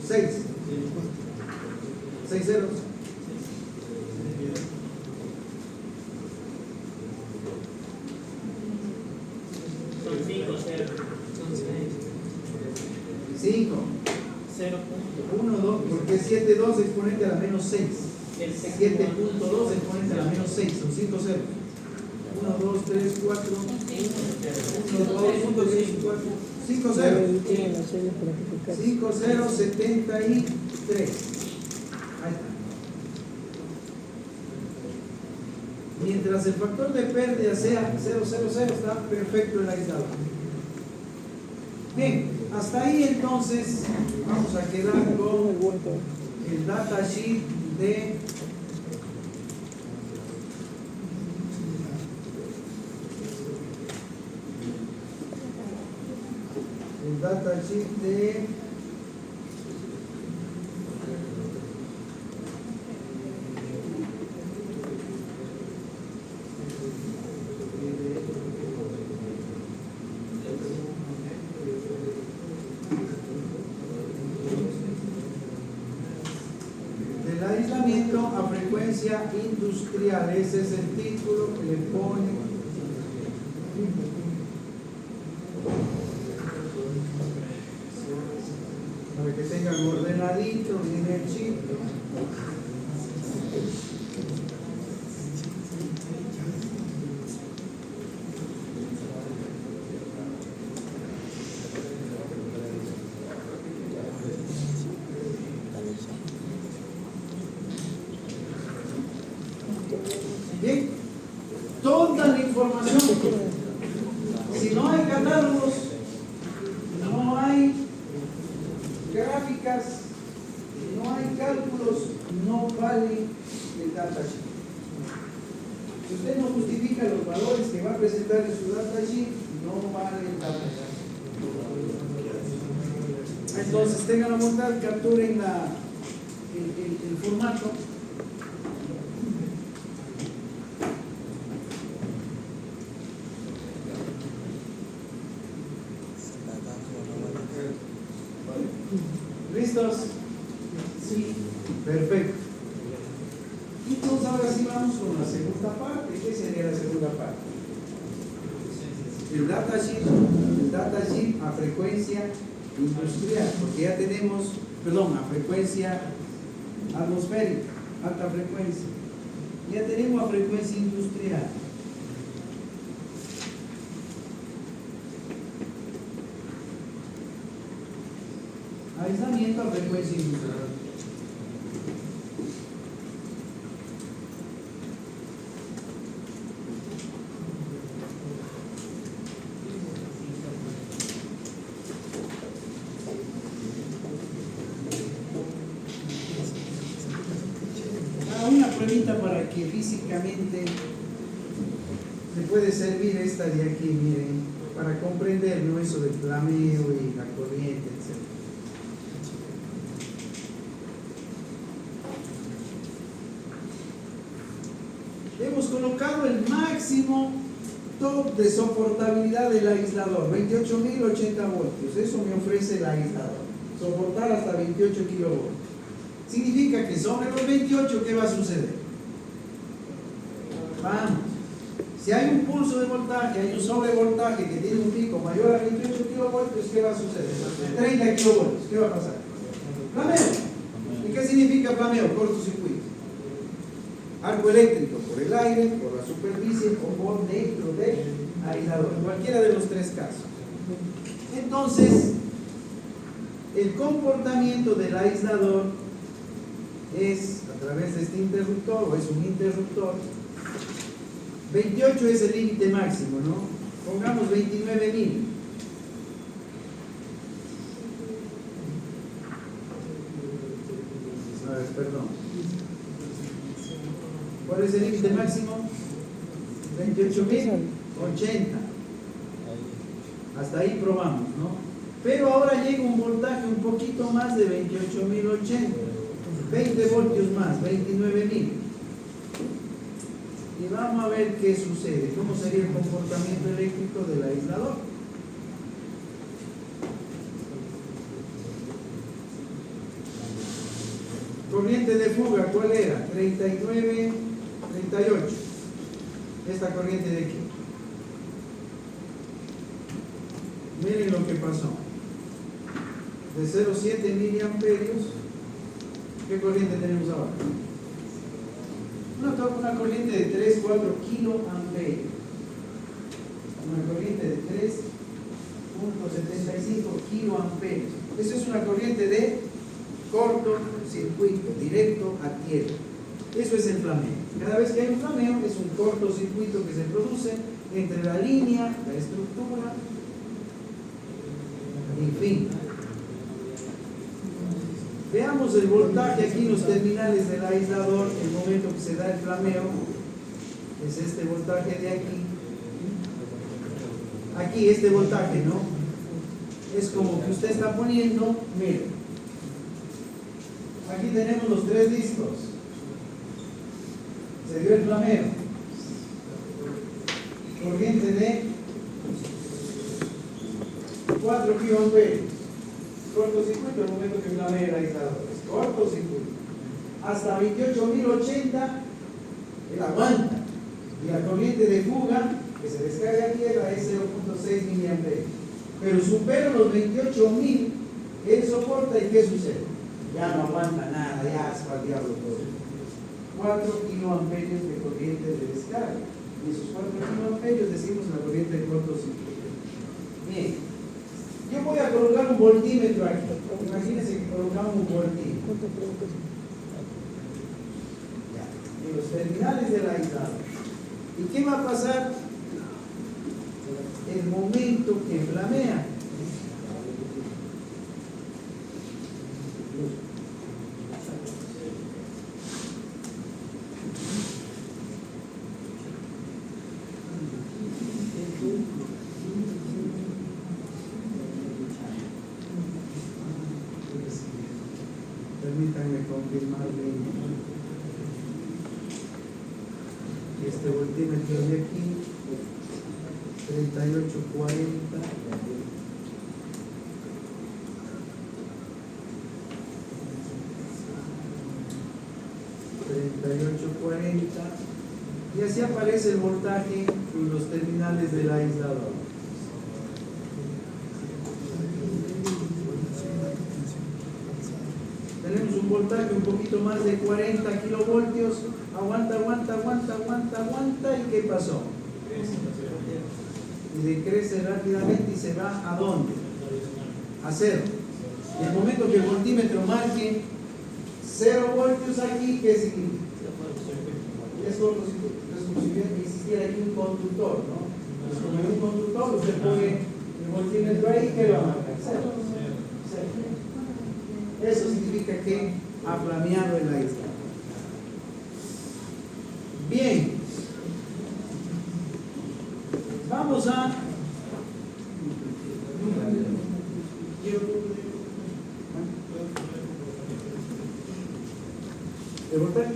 6. 6 ceros. Son 5 ceros. Son 6. 5. 1, 2, porque 7, 2 exponente a la menos 6. 7.2 exponente a la menos 6, son 5 ceros. 1, 2, 3, 4, 1, 2, 3, 4, 5 ceros. Tienen las series para multiplicar. 5, 0, 73. Ahí está. Mientras el factor de pérdida sea 0, 0, 0, está perfecto el aislado. Bien, hasta ahí entonces vamos a quedar con el datasheet de del aislamiento a frecuencia industrial. Ese es el título que le pone. Para que tengan ordenadito, viene el chip. Bien, toda la información. Si no hay catálogos, no hay gráficas, no hay cálculos, no vale el datasheet. Si usted no justifica los valores que va a presentar en su datasheet, no vale el datasheet. Entonces tengan la bondad, capturen el formato. ¿Listos? Sí, perfecto. Y entonces ahora sí vamos con la segunda parte. ¿Qué sería la segunda parte? El datasheet a frecuencia industrial, porque ya tenemos, a frecuencia atmosférica, alta frecuencia. Ya tenemos a frecuencia industrial. Aislamiento a frecuencia industrial. Una pruebita para que físicamente se puede servir esta de aquí, miren, para comprender, ¿no? Eso del flameo y la corriente, etc. Hemos colocado el máximo top de soportabilidad del aislador, 28.080 voltios. Eso me ofrece el aislador, soportar hasta 28 kilovoltios. Significa que sobre los 28, ¿qué va a suceder? Vamos, si hay un pulso de voltaje, hay un sobrevoltaje que tiene un pico mayor a 28 kilovoltios, ¿qué va a suceder? 30 kilovoltios, ¿qué va a pasar? Flameo. ¿Y qué significa flameo? Cortocircuito. Arco eléctrico por el aire, por la superficie o por dentro del aislador, en cualquiera de los tres casos. Entonces, el comportamiento del aislador es a través de este interruptor, o es un interruptor. 28 es el límite máximo, ¿no? Pongamos 29.000. A ver, perdón. ¿Cuál es el límite máximo? 28.080. Hasta ahí probamos, ¿no? Pero ahora llega un voltaje un poquito más de 28.080. 20 voltios más, 29.000. Y vamos a ver qué sucede, cómo sería el comportamiento eléctrico del aislador. corriente de fuga, ¿cuál era? 39, 38. Esta corriente de aquí. Miren lo que pasó. De 0,7 miliamperios, ¿qué corriente tenemos ahora? Una corriente de 3, 4 kiloamperios. Una corriente de 3.75 kiloamperios. Eso es una corriente de cortocircuito, directo a tierra. Eso es el flameo. Cada vez que hay un flameo es un cortocircuito que se produce entre la línea, la estructura, en fin. Veamos el voltaje aquí en los terminales del aislador. El momento que se da el flameo es este voltaje de aquí. Aquí este voltaje, ¿no? Es como que usted está poniendo, mire, aquí tenemos los 3 discos. Se dio el flameo. Corriente de 4 kiloamperios. Cortocircuito el momento que flamea el aislador. Es cortocircuito. Hasta 28.080 él aguanta. Y la corriente de fuga que se descarga a tierra es 0.6 miliamperios. Pero supera los 28.000, él soporta y ¿qué sucede? Ya no aguanta nada, ya es para el diablo todo. 4 kiloamperios de corriente de descarga. Y esos 4 kiloamperios decimos la corriente de cortocircuito. Bien, yo voy a colocar un voltímetro aquí. Imagínense que colocamos un voltímetro. Ya, en los terminales del aislado. ¿Y qué va a pasar el momento que flamea? Permítanme confirmarle este voltímetro de aquí, 3840. 3840, y así aparece el voltaje en los terminales del aislador. Tenemos un voltaje un poquito más de 40 kilovoltios. Aguanta, ¿y qué pasó? Y decrece rápidamente y se va ¿a dónde? A 0. Y el momento que el voltímetro marque 0 voltios aquí, ¿qué significa? Es cortocircuito. Es como si existiera aquí un conductor, ¿no? Pues como en un conductor, usted pone el voltímetro ahí, ¿qué va a marcar? 0. Eso significa que ha flameado el aislador. Bien, vamos a ¿de voltaje?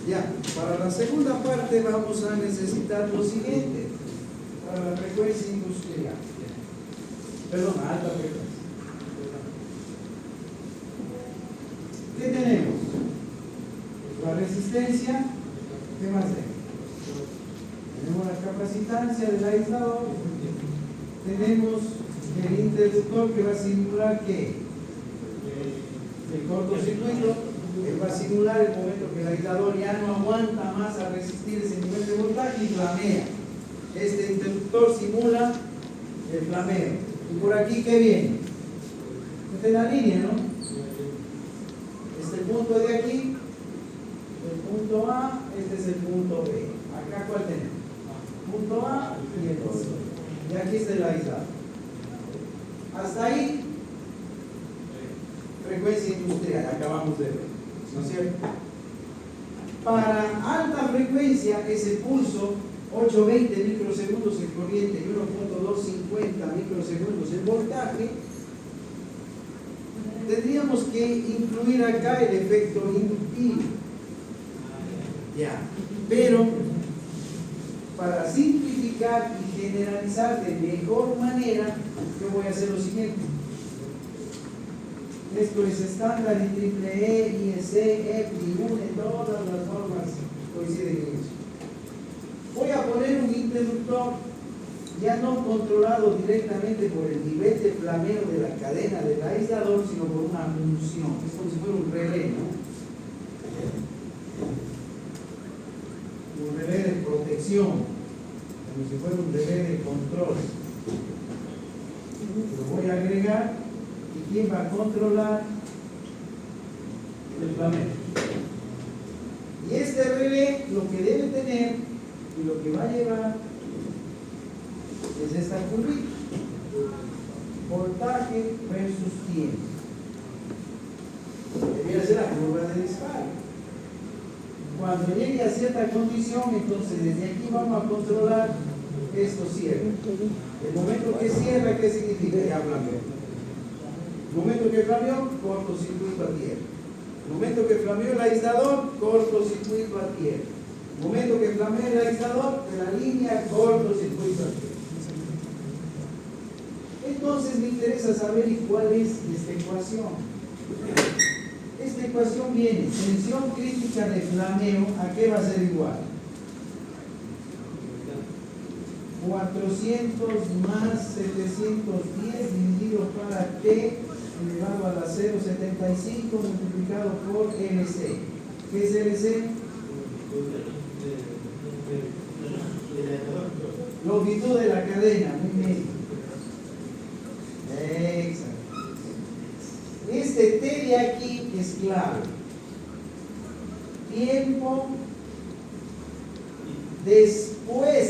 Ya, para la segunda parte vamos a necesitar lo siguiente, para la frecuencia industrial. Perdón, alta frecuencia. ¿Qué tenemos? La resistencia, ¿qué más tenemos? Tenemos la capacitancia del aislador, tenemos el interruptor que va a simular ¿qué? El cortocircuito. Él va a simular el momento que el aislador ya no aguanta más a resistir ese nivel de voltaje y flamea. Este interruptor simula el flameo. Y por aquí, ¿qué viene? Esta es la línea, ¿no? Este punto de aquí, el punto A, este es el punto B. Acá, ¿cuál tenemos? Punto A y el punto B. Y aquí está el aislado. Hasta ahí, frecuencia industrial, acabamos de ver, ¿no es cierto? Para alta frecuencia es el pulso 820 microsegundos en corriente y 1.250 microsegundos en voltaje. Tendríamos que incluir acá el efecto inductivo. Ya, pero para simplificar y generalizar de mejor manera, yo voy a hacer lo siguiente. Esto es estándar y IEEE, IEC, EPI, UNE, todas las normas coinciden en eso. Voy a poner un interruptor ya no controlado directamente por el nivel de flameo de la cadena del aislador, sino por una función. Es como si fuera un relé, ¿no? Un relé de protección, como si fuera un relé de control. Lo voy a agregar. ¿Y quién va a controlar el flameo? Y este relé lo que debe tener y lo que va a llevar es esta curvita: voltaje versus tiempo. Debería ser la curva de disparo. Cuando llegue a cierta condición, entonces desde aquí vamos a controlar esto cierra. El momento que cierra, ¿qué significa? Ya flameó. El momento que flameó, cortocircuito a tierra. El momento que flameó el aislador, cortocircuito a tierra. El momento que flameó el aislador, de la línea, cortocircuito a tierra. Entonces me interesa saber cuál es esta ecuación. Esta ecuación viene, tensión crítica de flameo, ¿a qué va a ser igual? 400 más 710 dividido para T elevado a la 0,75 multiplicado por LC. ¿Qué es LC? Longitud de la cadena, muy bien. Exacto. Este T de aquí es clave. Tiempo después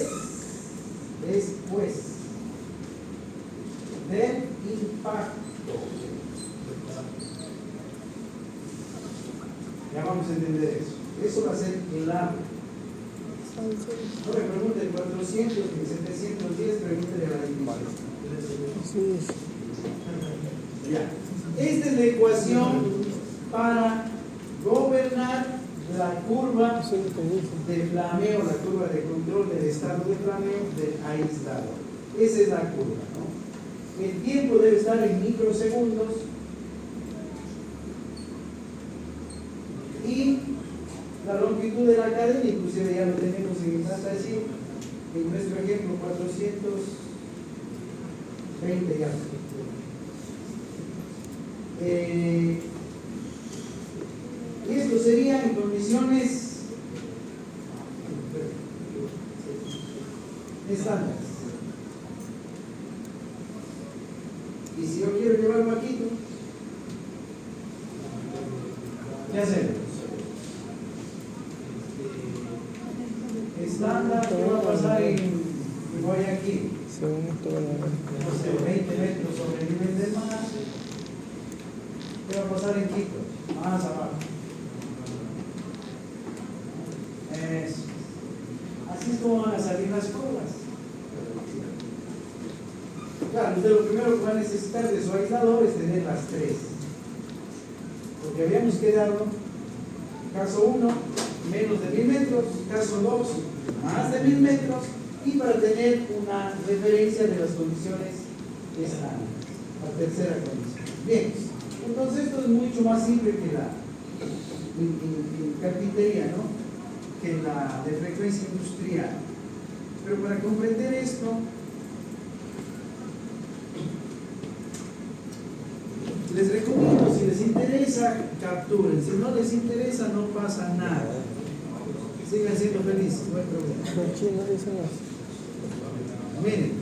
del impacto. Ya vamos a entender eso. Eso va a ser clave. No me pregunten 400 ni 710, pregúntenle a la división. Ya. Esta es la ecuación para gobernar la curva de flameo, la curva de control del estado de flameo del aislador. Esa es la curva, ¿no? El tiempo debe estar en microsegundos y la longitud de la cadena, inclusive ya lo tenemos en data así, en nuestro ejemplo 420 ya. Y esto sería en condiciones estándares. Y si yo quiero llevarlo aquí, ¿qué hacemos? Estándar, ¿qué va a pasar en Guayaquil? No sé, 20 metros sobre el nivel del mar. ¿Qué va a pasar en Quito? Más abajo. Eso. Así es como van a salir las curvas. Claro, usted lo primero que va a necesitar de su aislador es tener las tres. Porque habíamos quedado, caso 1, menos de 1000 metros, caso 2, más de 1000 metros, y para tener una referencia de las condiciones estándar, la tercera condición. Bien, entonces esto es mucho más simple que la en carpintería, ¿no? Que la de frecuencia industrial. Pero para comprender esto, les recomiendo, si les interesa, capturen. Si no les interesa, no pasa nada. Sigan siendo felices, no hay problema. Miren,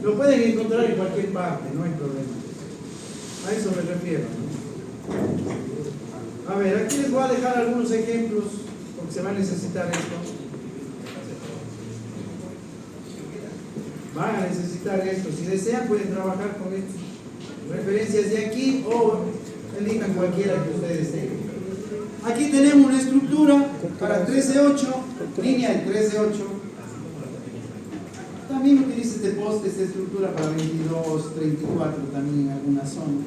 lo pueden encontrar en cualquier parte, no hay problema. A eso me refiero, ¿no? A ver, aquí les voy a dejar algunos ejemplos, porque se va a necesitar esto. Van a necesitar esto. Si desean, pueden trabajar con esto. referencias de aquí o elijan cualquiera que ustedes tengan. Aquí tenemos una estructura para 13.8, línea de 13.8. También utiliza este poste, esta estructura para 22, 34 también en algunas zonas.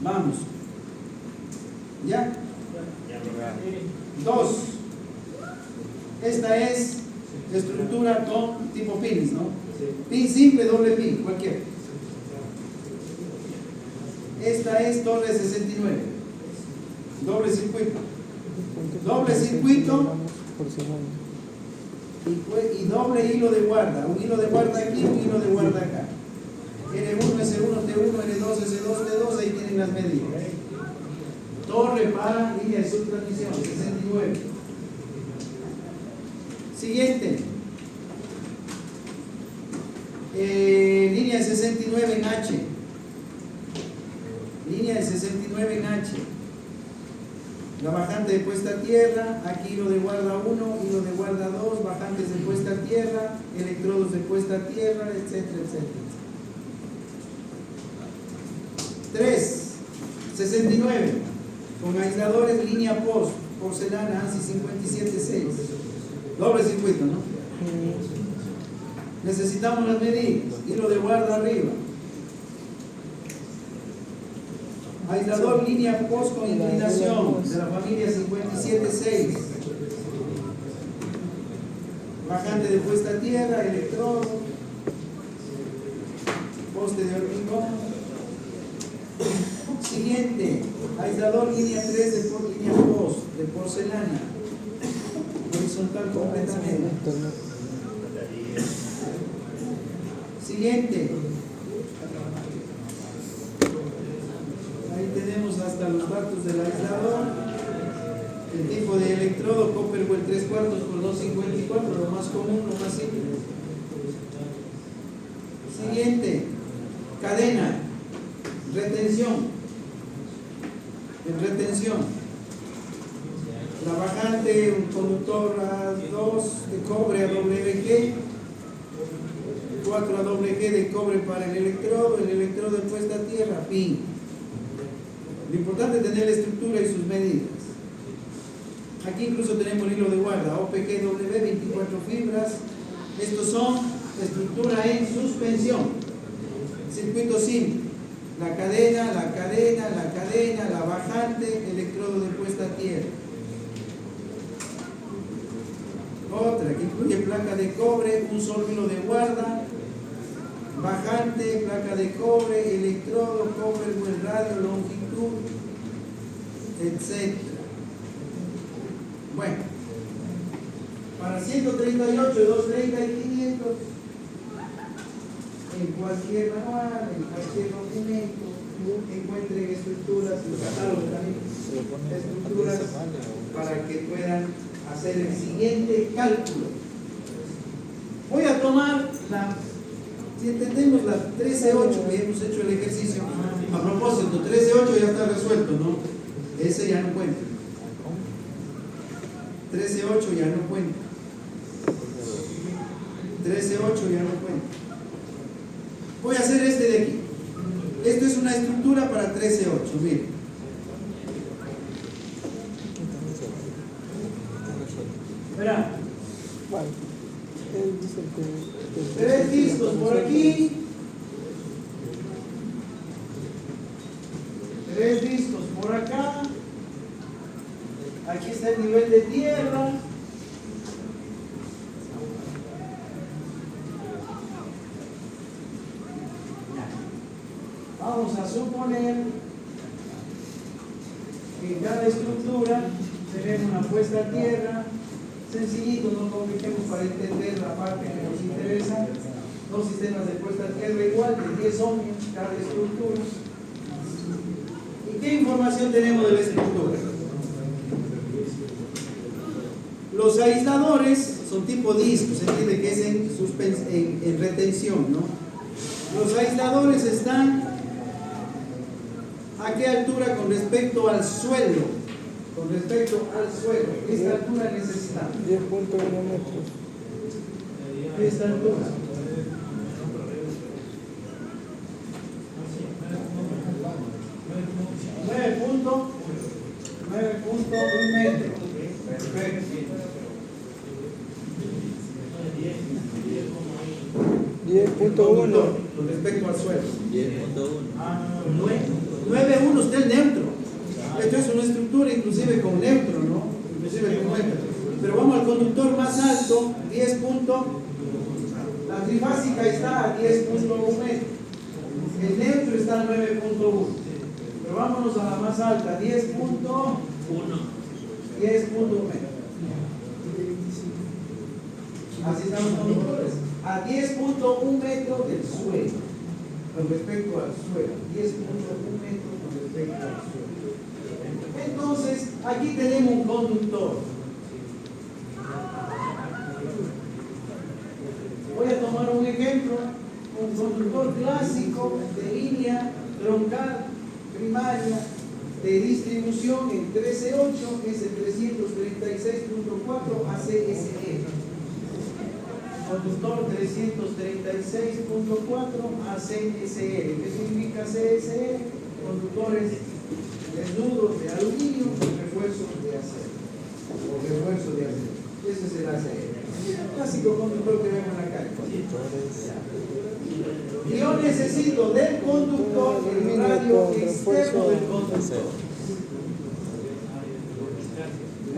Vamos. ¿Ya? 2. Esta es estructura con tipo pins, ¿no? Pin simple, doble pin, cualquiera. Esta es torre 69. Doble circuito. Doble circuito y doble hilo de guarda. Un hilo de guarda aquí, un hilo de guarda acá. N1, S1, T1, N2, S2, T2, ahí tienen las medidas. Torre para línea de subtransmisión, 69. Siguiente. Línea de 69 en H. Línea de 69 en H. La bajante de puesta a tierra, aquí hilo de guarda 1, hilo de guarda 2, bajantes de puesta a tierra, electrodos de puesta a tierra, etcétera, etcétera. 3. 69. Con aisladores línea post, porcelana ANSI 57.6. Doble circuito, ¿no? Necesitamos las medidas. Hilo de guarda arriba. Aislador línea post con inclinación de la familia 57.6. Bajante de puesta a tierra, electrodo, poste de hormigón. Siguiente, aislador línea 3 de línea 2 de porcelana, horizontal completamente. Siguiente. Ahí tenemos hasta los datos del aislador. El tipo de electrodo, Copperwell 3/4 por 254, lo más común, lo más simple. Siguiente. Cadena. Retención. En retención. La bajante, un conductor A2 de cobre a WG. 4 a WG de cobre para el electrodo de puesta a tierra, pin. Lo importante es tener la estructura y sus medidas. Aquí incluso tenemos el hilo de guarda, OPGW, 24 fibras. Estos son estructura en suspensión. Circuito simple. La cadena, la bajante, electrodo de puesta a tierra. Otra que incluye placa de cobre, un solo hilo de guarda, bajante, placa de cobre, electrodo, cobre, buen radio, longitud, etc. Bueno, para 138, 230 y 500, en cualquier manual, en cualquier documento, encuentren estructuras, los catálogos también, estructuras para que puedan hacer el siguiente cálculo. Voy a tomar si entendemos la 13.8 que hemos hecho el ejercicio, a propósito, 13.8 ya está resuelto, ¿no? Ese ya no cuenta. 13.8 ya no cuenta. 13.8 ya no cuenta. Voy a hacer este de aquí. Esto es una estructura para 13.8, miren. Verá. Tres discos por aquí. Tres discos por acá. Aquí está el nivel de tierra. Vamos a suponer que en cada estructura tenemos una puesta a tierra. Sencillito, no compliquemos para entender la parte que nos interesa. Dos sistemas de puesta a tierra igual, de 10 ohmios cada estructura. ¿Y qué información tenemos de la estructura? Los aisladores son tipo disco, se entiende que es en retención, ¿no? Los aisladores están ¿a qué altura con respecto al suelo? Con respecto al suelo, esta altura necesitamos 10.1 metros. esta altura metro. Perfecto. 10.1. Con respecto al suelo. 10.1. 9.1 está el neutro. Esto es una estructura inclusive con neutro, ¿no? Inclusive con neutro. Pero vamos al conductor más alto, 10 puntos. La trifásica está a 10.1 metros. El neutro está a 9.1. Pero vámonos a la más alta, 10.1 metros. Así están los conductores. A 10.1 metros del suelo. Con respecto al suelo. 10.1 metros con respecto al suelo. Entonces, aquí tenemos un conductor. Voy a tomar un ejemplo, un conductor clásico de línea troncal primaria de distribución en 13.8 es el 336.4 ACSL. Conductor 336.4 ACSL. ¿Qué significa ACSL? Conductores desnudos de aluminio con refuerzos de acero. O refuerzo de acero. Ese es el ACL. El clásico conductor que vemos en la calle. Y yo necesito del conductor el radio externo del conductor.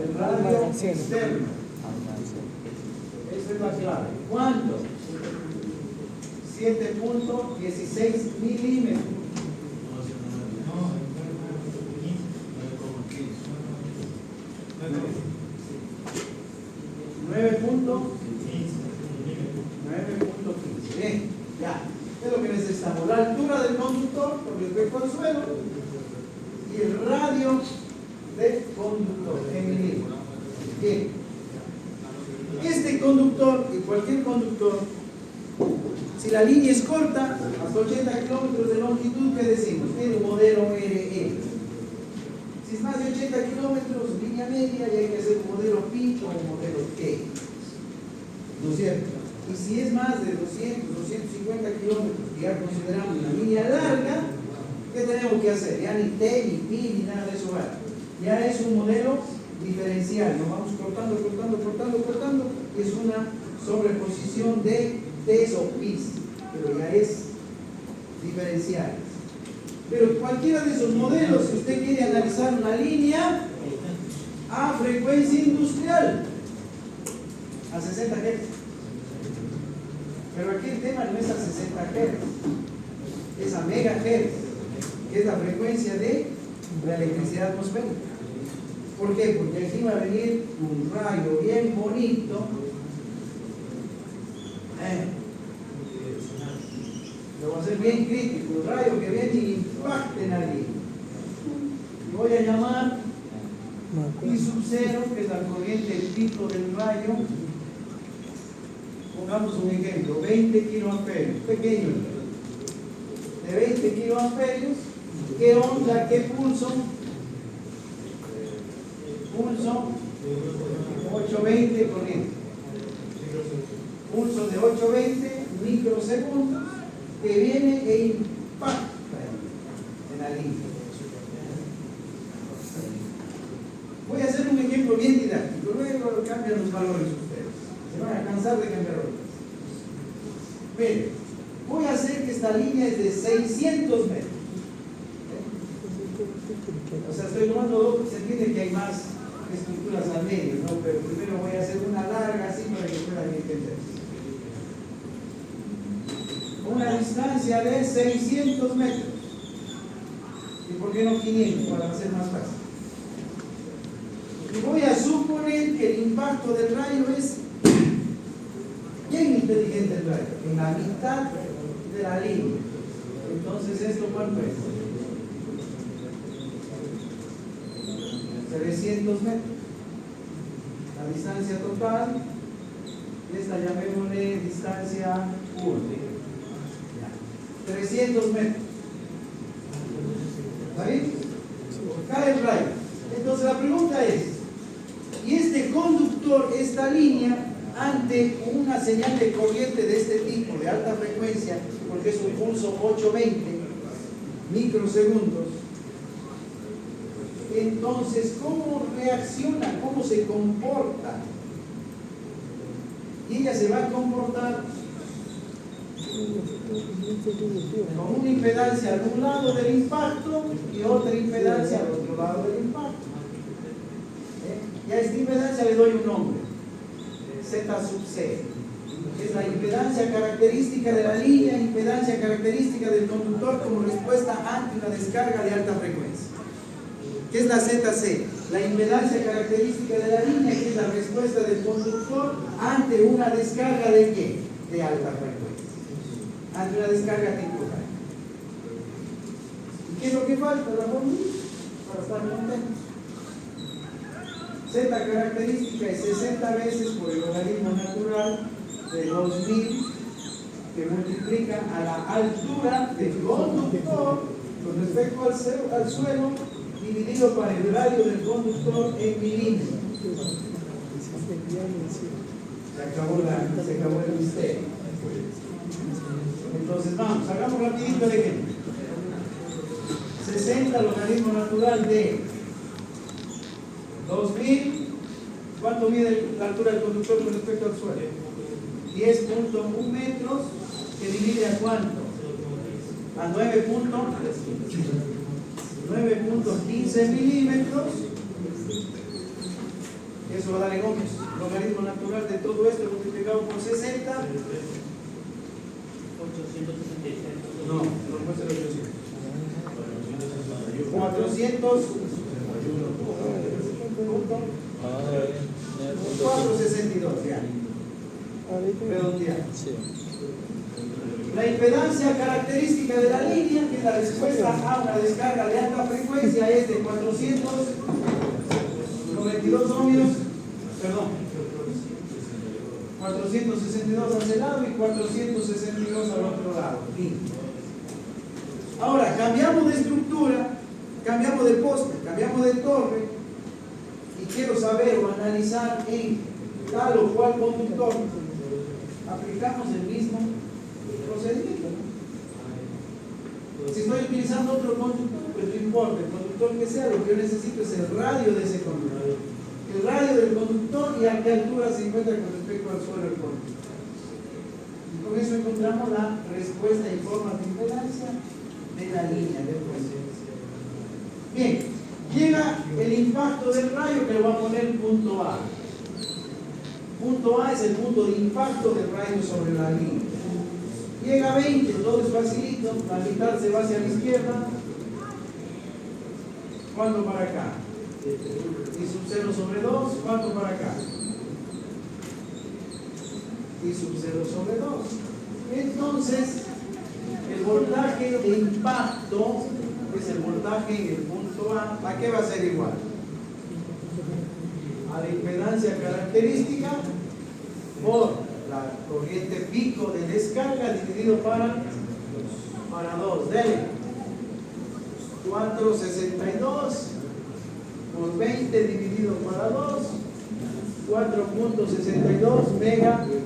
El radio externo. Esa es la clave. ¿Cuánto? 7.16 milímetros. 9.15. Bien, ya. Es lo que necesitamos. La altura del conductor con respecto al suelo y el radio del conductor en milímetros. Bien. Este conductor y cualquier conductor, si la línea es corta, hasta 80 kilómetros de longitud, ¿qué decimos? Tiene un modelo RE. Si es más de 80 kilómetros, línea media, ya hay que hacer un modelo PI o un modelo T. ¿No es cierto? Y si es más de 200, 250 kilómetros, ya consideramos una línea larga, ¿qué tenemos que hacer? Ya ni T, ni Pi, ni nada de eso va. Ya es un modelo diferencial. Nos vamos cortando, y es una sobreposición de T's o P's, pero ya es diferencial. Pero cualquiera de esos modelos, si usted quiere analizar una línea a frecuencia industrial, a 60 Hz. Pero aquí el tema no es a 60 Hz, es a megahertz, que es la frecuencia de la electricidad atmosférica. ¿Por qué? Porque aquí va a venir un rayo bien bonito. Lo va a hacer bien crítico, un rayo que viene y impacte en la línea. Y voy a llamar I sub 0, que es la corriente, el pico del rayo. Pongamos un ejemplo, 20 kiloamperios, pequeño, de 20 kiloamperios. ¿Qué onda? ¿Qué pulso? Pulso 820 corriente. Pulso de 820 microsegundos que viene e impacta en la línea. Voy a hacer un ejemplo bien didáctico, luego cambian los valores ustedes. Se van a cansar de cambiar valores. Miren, voy a hacer que esta línea es de 600 metros. O sea, estoy tomando dos, se entiende que hay más estructuras al medio, ¿no? Pero primero voy a hacer una larga así para que puedan entender. Una distancia de 600 metros. ¿Y por qué no 500? Para hacer más fácil. Y voy a suponer que el impacto del rayo es bien inteligente el rayo, en la mitad de la línea. Entonces, ¿esto cuánto es? 300 metros. La distancia total, y esta llamémosle distancia 1. 300 metros. ¿Está bien? Cae el rayo. Entonces la pregunta es, ¿y este conductor, esta línea, ante una señal de corriente de este tipo, de alta frecuencia, porque es un pulso 820 microsegundos, entonces, ¿cómo reacciona? ¿Cómo se comporta? Y ella se va a comportar con una impedancia al un lado del impacto y otra impedancia al otro lado del impacto. Y a esta impedancia le doy un nombre, Z sub C. Es la impedancia característica de la línea, impedancia característica del conductor como respuesta ante una descarga de alta frecuencia. ¿Qué es la ZC? La impedancia característica de la línea, que es la respuesta del conductor ante una descarga de ¿qué? De alta frecuencia. Ante una descarga temporal. ¿Y qué es lo que falta? La fórmula para estar contentos. Z característica es 60 veces por el logaritmo natural de 2000 que multiplica a la altura del conductor con respecto al suelo dividido por el radio del conductor en milímetros. Se acabó el misterio. Entonces vamos, hagamos rapidito el ejemplo. 60 logaritmo natural de 2000. ¿Cuánto mide la altura del conductor con respecto al suelo? 10.1 metros, que divide a cuánto? A 9.15 milímetros. Eso va a dar en ohmios. Logaritmo natural de todo esto multiplicado por 60. 866. No, no puede ser 800. 400. 462, ya. Redondear. Sí. La impedancia característica de la línea, que es la respuesta a una descarga de alta frecuencia, es de 492 ohmios, perdón, 462 a ese lado y 462 al otro lado. Ahora, cambiamos de estructura, cambiamos de poste, cambiamos de torre, y quiero saber o analizar en tal o cual conductor. Aplicamos el mismo procedimiento. Si estoy utilizando otro conductor, pues no importa, el conductor que sea, lo que yo necesito es el radio de ese conductor. El radio del conductor y a qué altura se encuentra con respecto al suelo del conductor. Y con eso encontramos la respuesta en forma de impedancia de la línea de frecuencia. Bien, llega el impacto del rayo que lo va a poner punto A. Punto A es el punto de impacto del rayo sobre la línea. Llega a 20, todo es facilito, la mitad se va hacia la izquierda. ¿Cuánto para acá? Y sub 0 sobre 2, ¿cuánto para acá? Y sub 0 sobre 2. Entonces, el voltaje de impacto, que es el voltaje en el punto A, ¿a qué va a ser igual? A la impedancia característica por la corriente pico de descarga dividido para 2. Dele 462 por 20 dividido para 2, 4.62 megavoltios.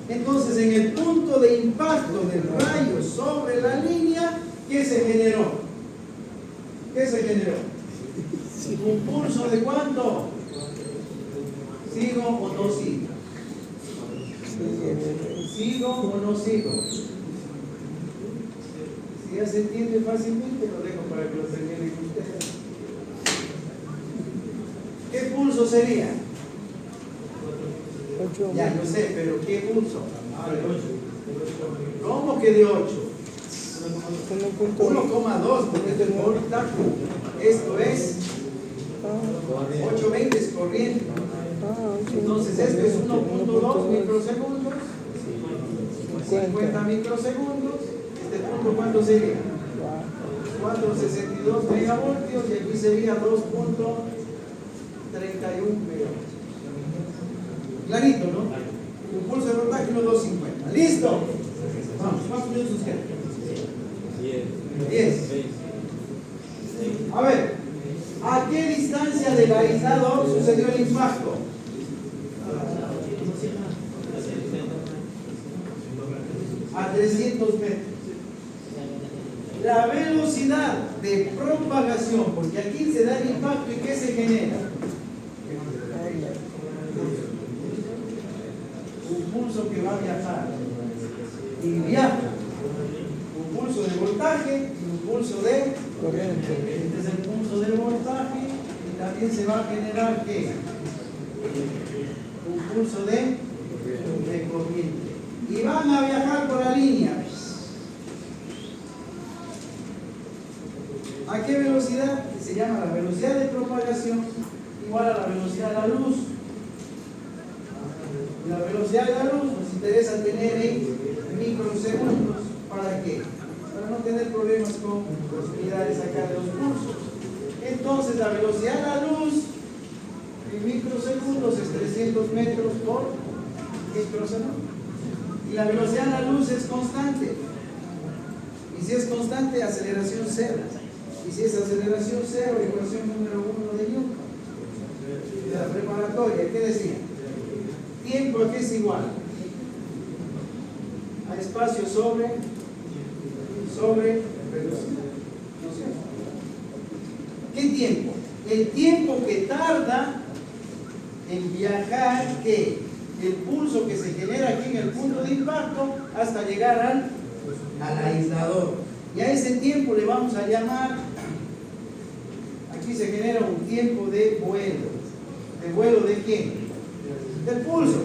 Entonces, en el punto de impacto del rayo sobre la línea, ¿qué se generó? ¿Qué se generó? ¿Un pulso de cuánto? ¿Sigo o no sigo? ¿Sigo o no sigo? Si ya se entiende fácilmente, lo dejo para que lo terminen ustedes. ¿Qué pulso sería? Ya, yo sé, pero ¿qué pulso? ¿Cómo que de 8? 1,2, porque esto es voltaje. Esto es 820 es corriente. Entonces esto es 1.2 microsegundos, 50 microsegundos. Este punto, ¿cuánto sería? 462 megavoltios y aquí sería 2.31 megavoltios. Clarito, ¿no? Un pulso de voltaje 1.250. ¿Listo? Vamos, ¿cuántos minutos quedan? 10. A ver, ¿a qué distancia del aislador sucedió el impacto? A 300 metros. la velocidad de propagación, porque aquí se da el impacto y ¿qué se genera? Un pulso que va a viajar y viaja. Un pulso de voltaje y un pulso de corriente. Este es el pulso de voltaje y también se va a generar ¿qué? Un pulso de corriente. Y van a viajar por la línea. ¿A qué velocidad? Se llama la velocidad de propagación igual a la velocidad de la luz. La velocidad de la luz nos interesa tener en microsegundos. ¿Para qué? Para no tener problemas con las unidades acá de los pulsos. Entonces la velocidad de la luz en microsegundos es 300 metros por microsegundo. Y la velocidad de la luz es constante. Y si es constante, aceleración cero. Y si es aceleración cero, ecuación número 1 de Newton. De la preparatoria, ¿qué decía? Tiempo aquí es igual a espacio sobre velocidad. ¿No es cierto? ¿Qué tiempo? El tiempo que tarda en viajar, ¿qué? El pulso que se genera aquí en el punto de impacto hasta llegar al aislador. Y a ese tiempo le vamos a llamar, aquí se genera un tiempo de vuelo. ¿De vuelo de qué? Del pulso.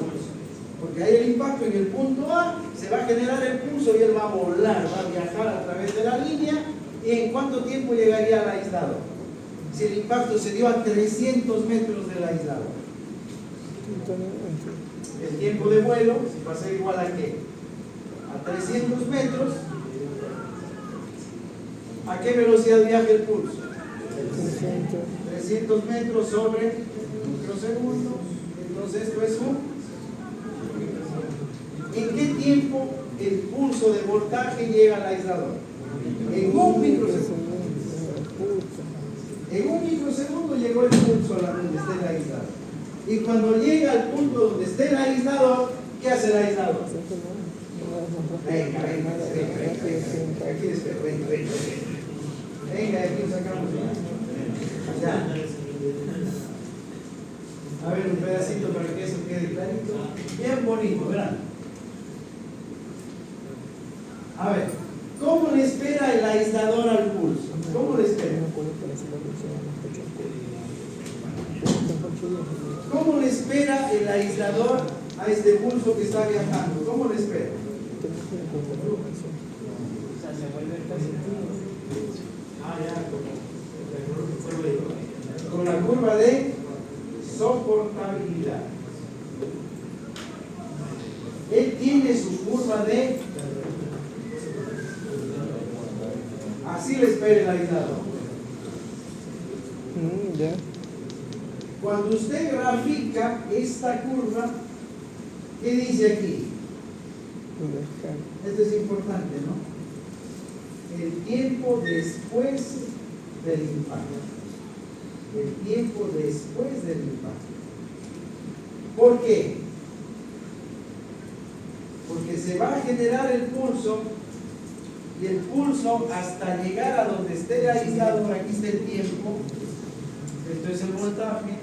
Porque hay el impacto en el punto A, se va a generar el pulso y él va a volar, va a viajar a través de la línea. ¿Y en cuánto tiempo llegaría al aislador? Si el impacto se dio a 300 metros del aislador. El tiempo de vuelo va a ser igual a ¿qué? A 300 metros. ¿A qué velocidad viaja el pulso? 300 metros sobre microsegundos. Entonces esto es ¿en qué tiempo el pulso de voltaje llega al aislador? En un microsegundo. En un microsegundo llegó el pulso a donde esté el aislador. Y cuando llega al punto donde esté el aislador, ¿qué hace el aislador? Venga. Aquí espero, venga. Venga, aquí lo sacamos ya. A ver, un pedacito para que eso quede clarito. Bien bonito, ¿verdad? A ver, ¿cómo le espera el aislador al pulso? ¿Cómo le espera? ¿Cómo le espera el aislador a este pulso que está viajando? ¿Cómo le espera? Con la curva de soportabilidad. Él tiene su curva de... Así le espera el aislador. Ya. Cuando usted grafica esta curva, ¿qué dice aquí? Esto es importante, ¿no? El tiempo después del impacto. El tiempo después del impacto. ¿Por qué? Porque se va a generar el pulso y el pulso hasta llegar a donde esté el aislador, aquí está el tiempo, esto es el voltaje.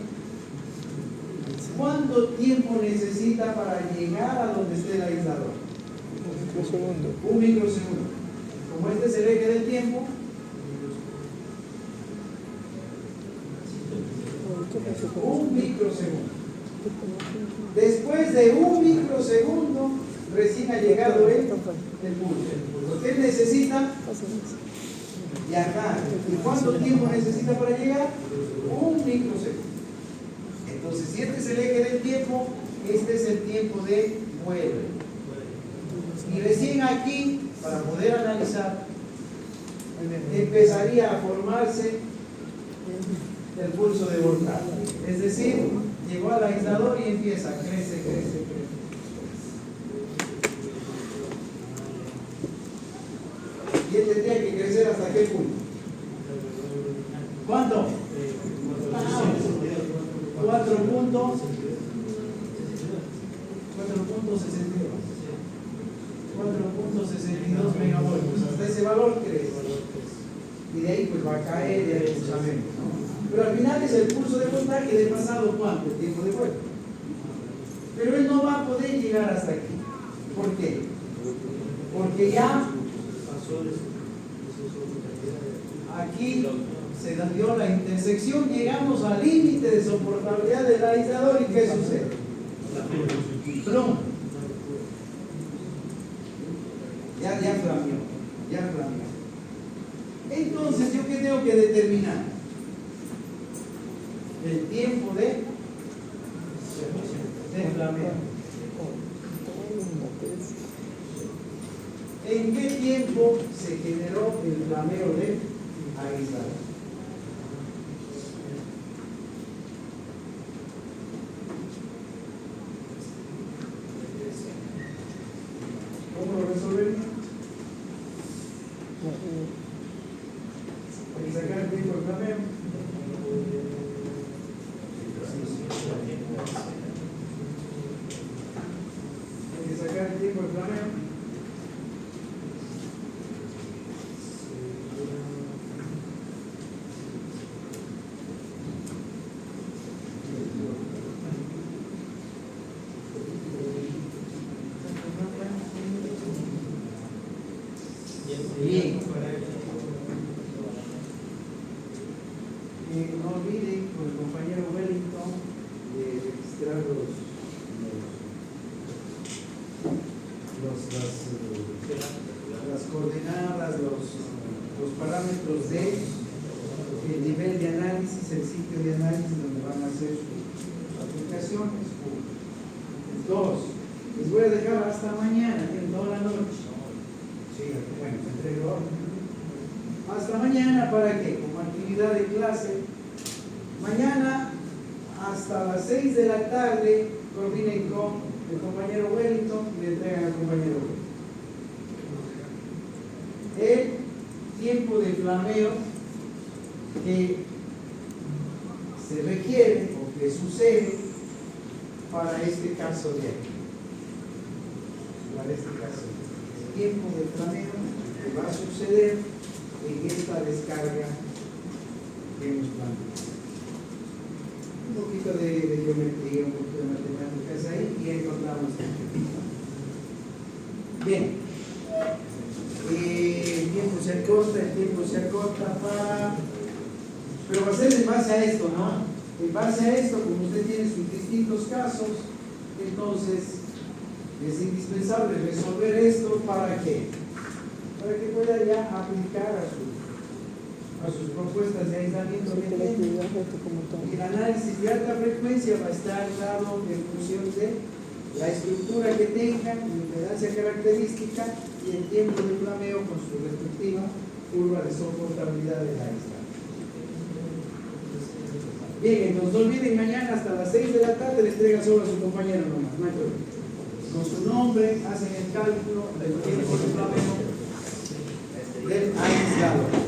¿Cuánto tiempo necesita para llegar a donde esté el aislador? Un microsegundo. Como este es el eje del tiempo, un microsegundo. Después de un microsegundo, recién ha llegado el pulso. Porque él necesita viajar. ¿Y cuánto tiempo necesita para llegar? Un microsegundo. Entonces, si este es el eje del tiempo, este es el tiempo de vuelo. Y recién aquí, para poder analizar, empezaría a formarse el pulso de voltaje. Es decir, llegó al aislador y empieza, crece. Y él tendría que crecer hasta qué punto. ¿Cuánto? 4.62 megavoltios. Hasta ese valor crece. y de ahí pues va a caer, ya lo sabemos, ¿no? Pero al final es el pulso de voltaje de pasado cuánto, el tiempo de vuelta. Pero él no va a poder llegar hasta aquí. ¿Por qué? Porque ya aquí se dio la intersección, llegamos al límite de soportabilidad del aislador y ¿qué sucede? ¡Plum! Ya flameó. Entonces, ¿yo qué tengo que determinar? El tiempo de flameo. ¿En qué tiempo se generó el flameo de aislador? ¿Cómo lo resolvería? Hay que sacar el tiempo del flameo. Hay que sacar el tiempo del flameo. Bien. No olviden con el compañero Wellington de registrar las coordenadas, los parámetros de el nivel de análisis, el sitio de análisis donde van a hacer sus aplicaciones. 2. Les voy a dejar hasta mañana, en toda la noche. Sí, bueno, entrego hasta mañana. ¿Para qué? Como actividad de clase. Mañana hasta las 6 de la tarde coordinen con el compañero Wellington y le entregan al compañero Wellington el tiempo de flameo que se requiere o que sucede para este caso de aquí. Para este caso, el tiempo de flameo que va a suceder en esta descarga que hemos planteado. Un poquito de geometría, un poquito de matemáticas ahí y encontramos bien. El tiempo se acorta para... Pero va a ser en base a esto, ¿no? En base a esto, como usted tiene sus distintos casos, entonces es indispensable resolver esto. ¿Para qué? Para que pueda ya aplicar a sus propuestas de aislamiento de tiempo. El análisis de alta frecuencia va a estar dado en función de la estructura que tenga, la impedancia característica y el tiempo de flameo con su respectiva curva de soportabilidad del aislamiento. Bien, entonces no olviden, mañana hasta las 6 de la tarde le entrega solo a su compañero nomás, no hay problema. Con su nombre hacen el cálculo del tiempo de flameo del aislado.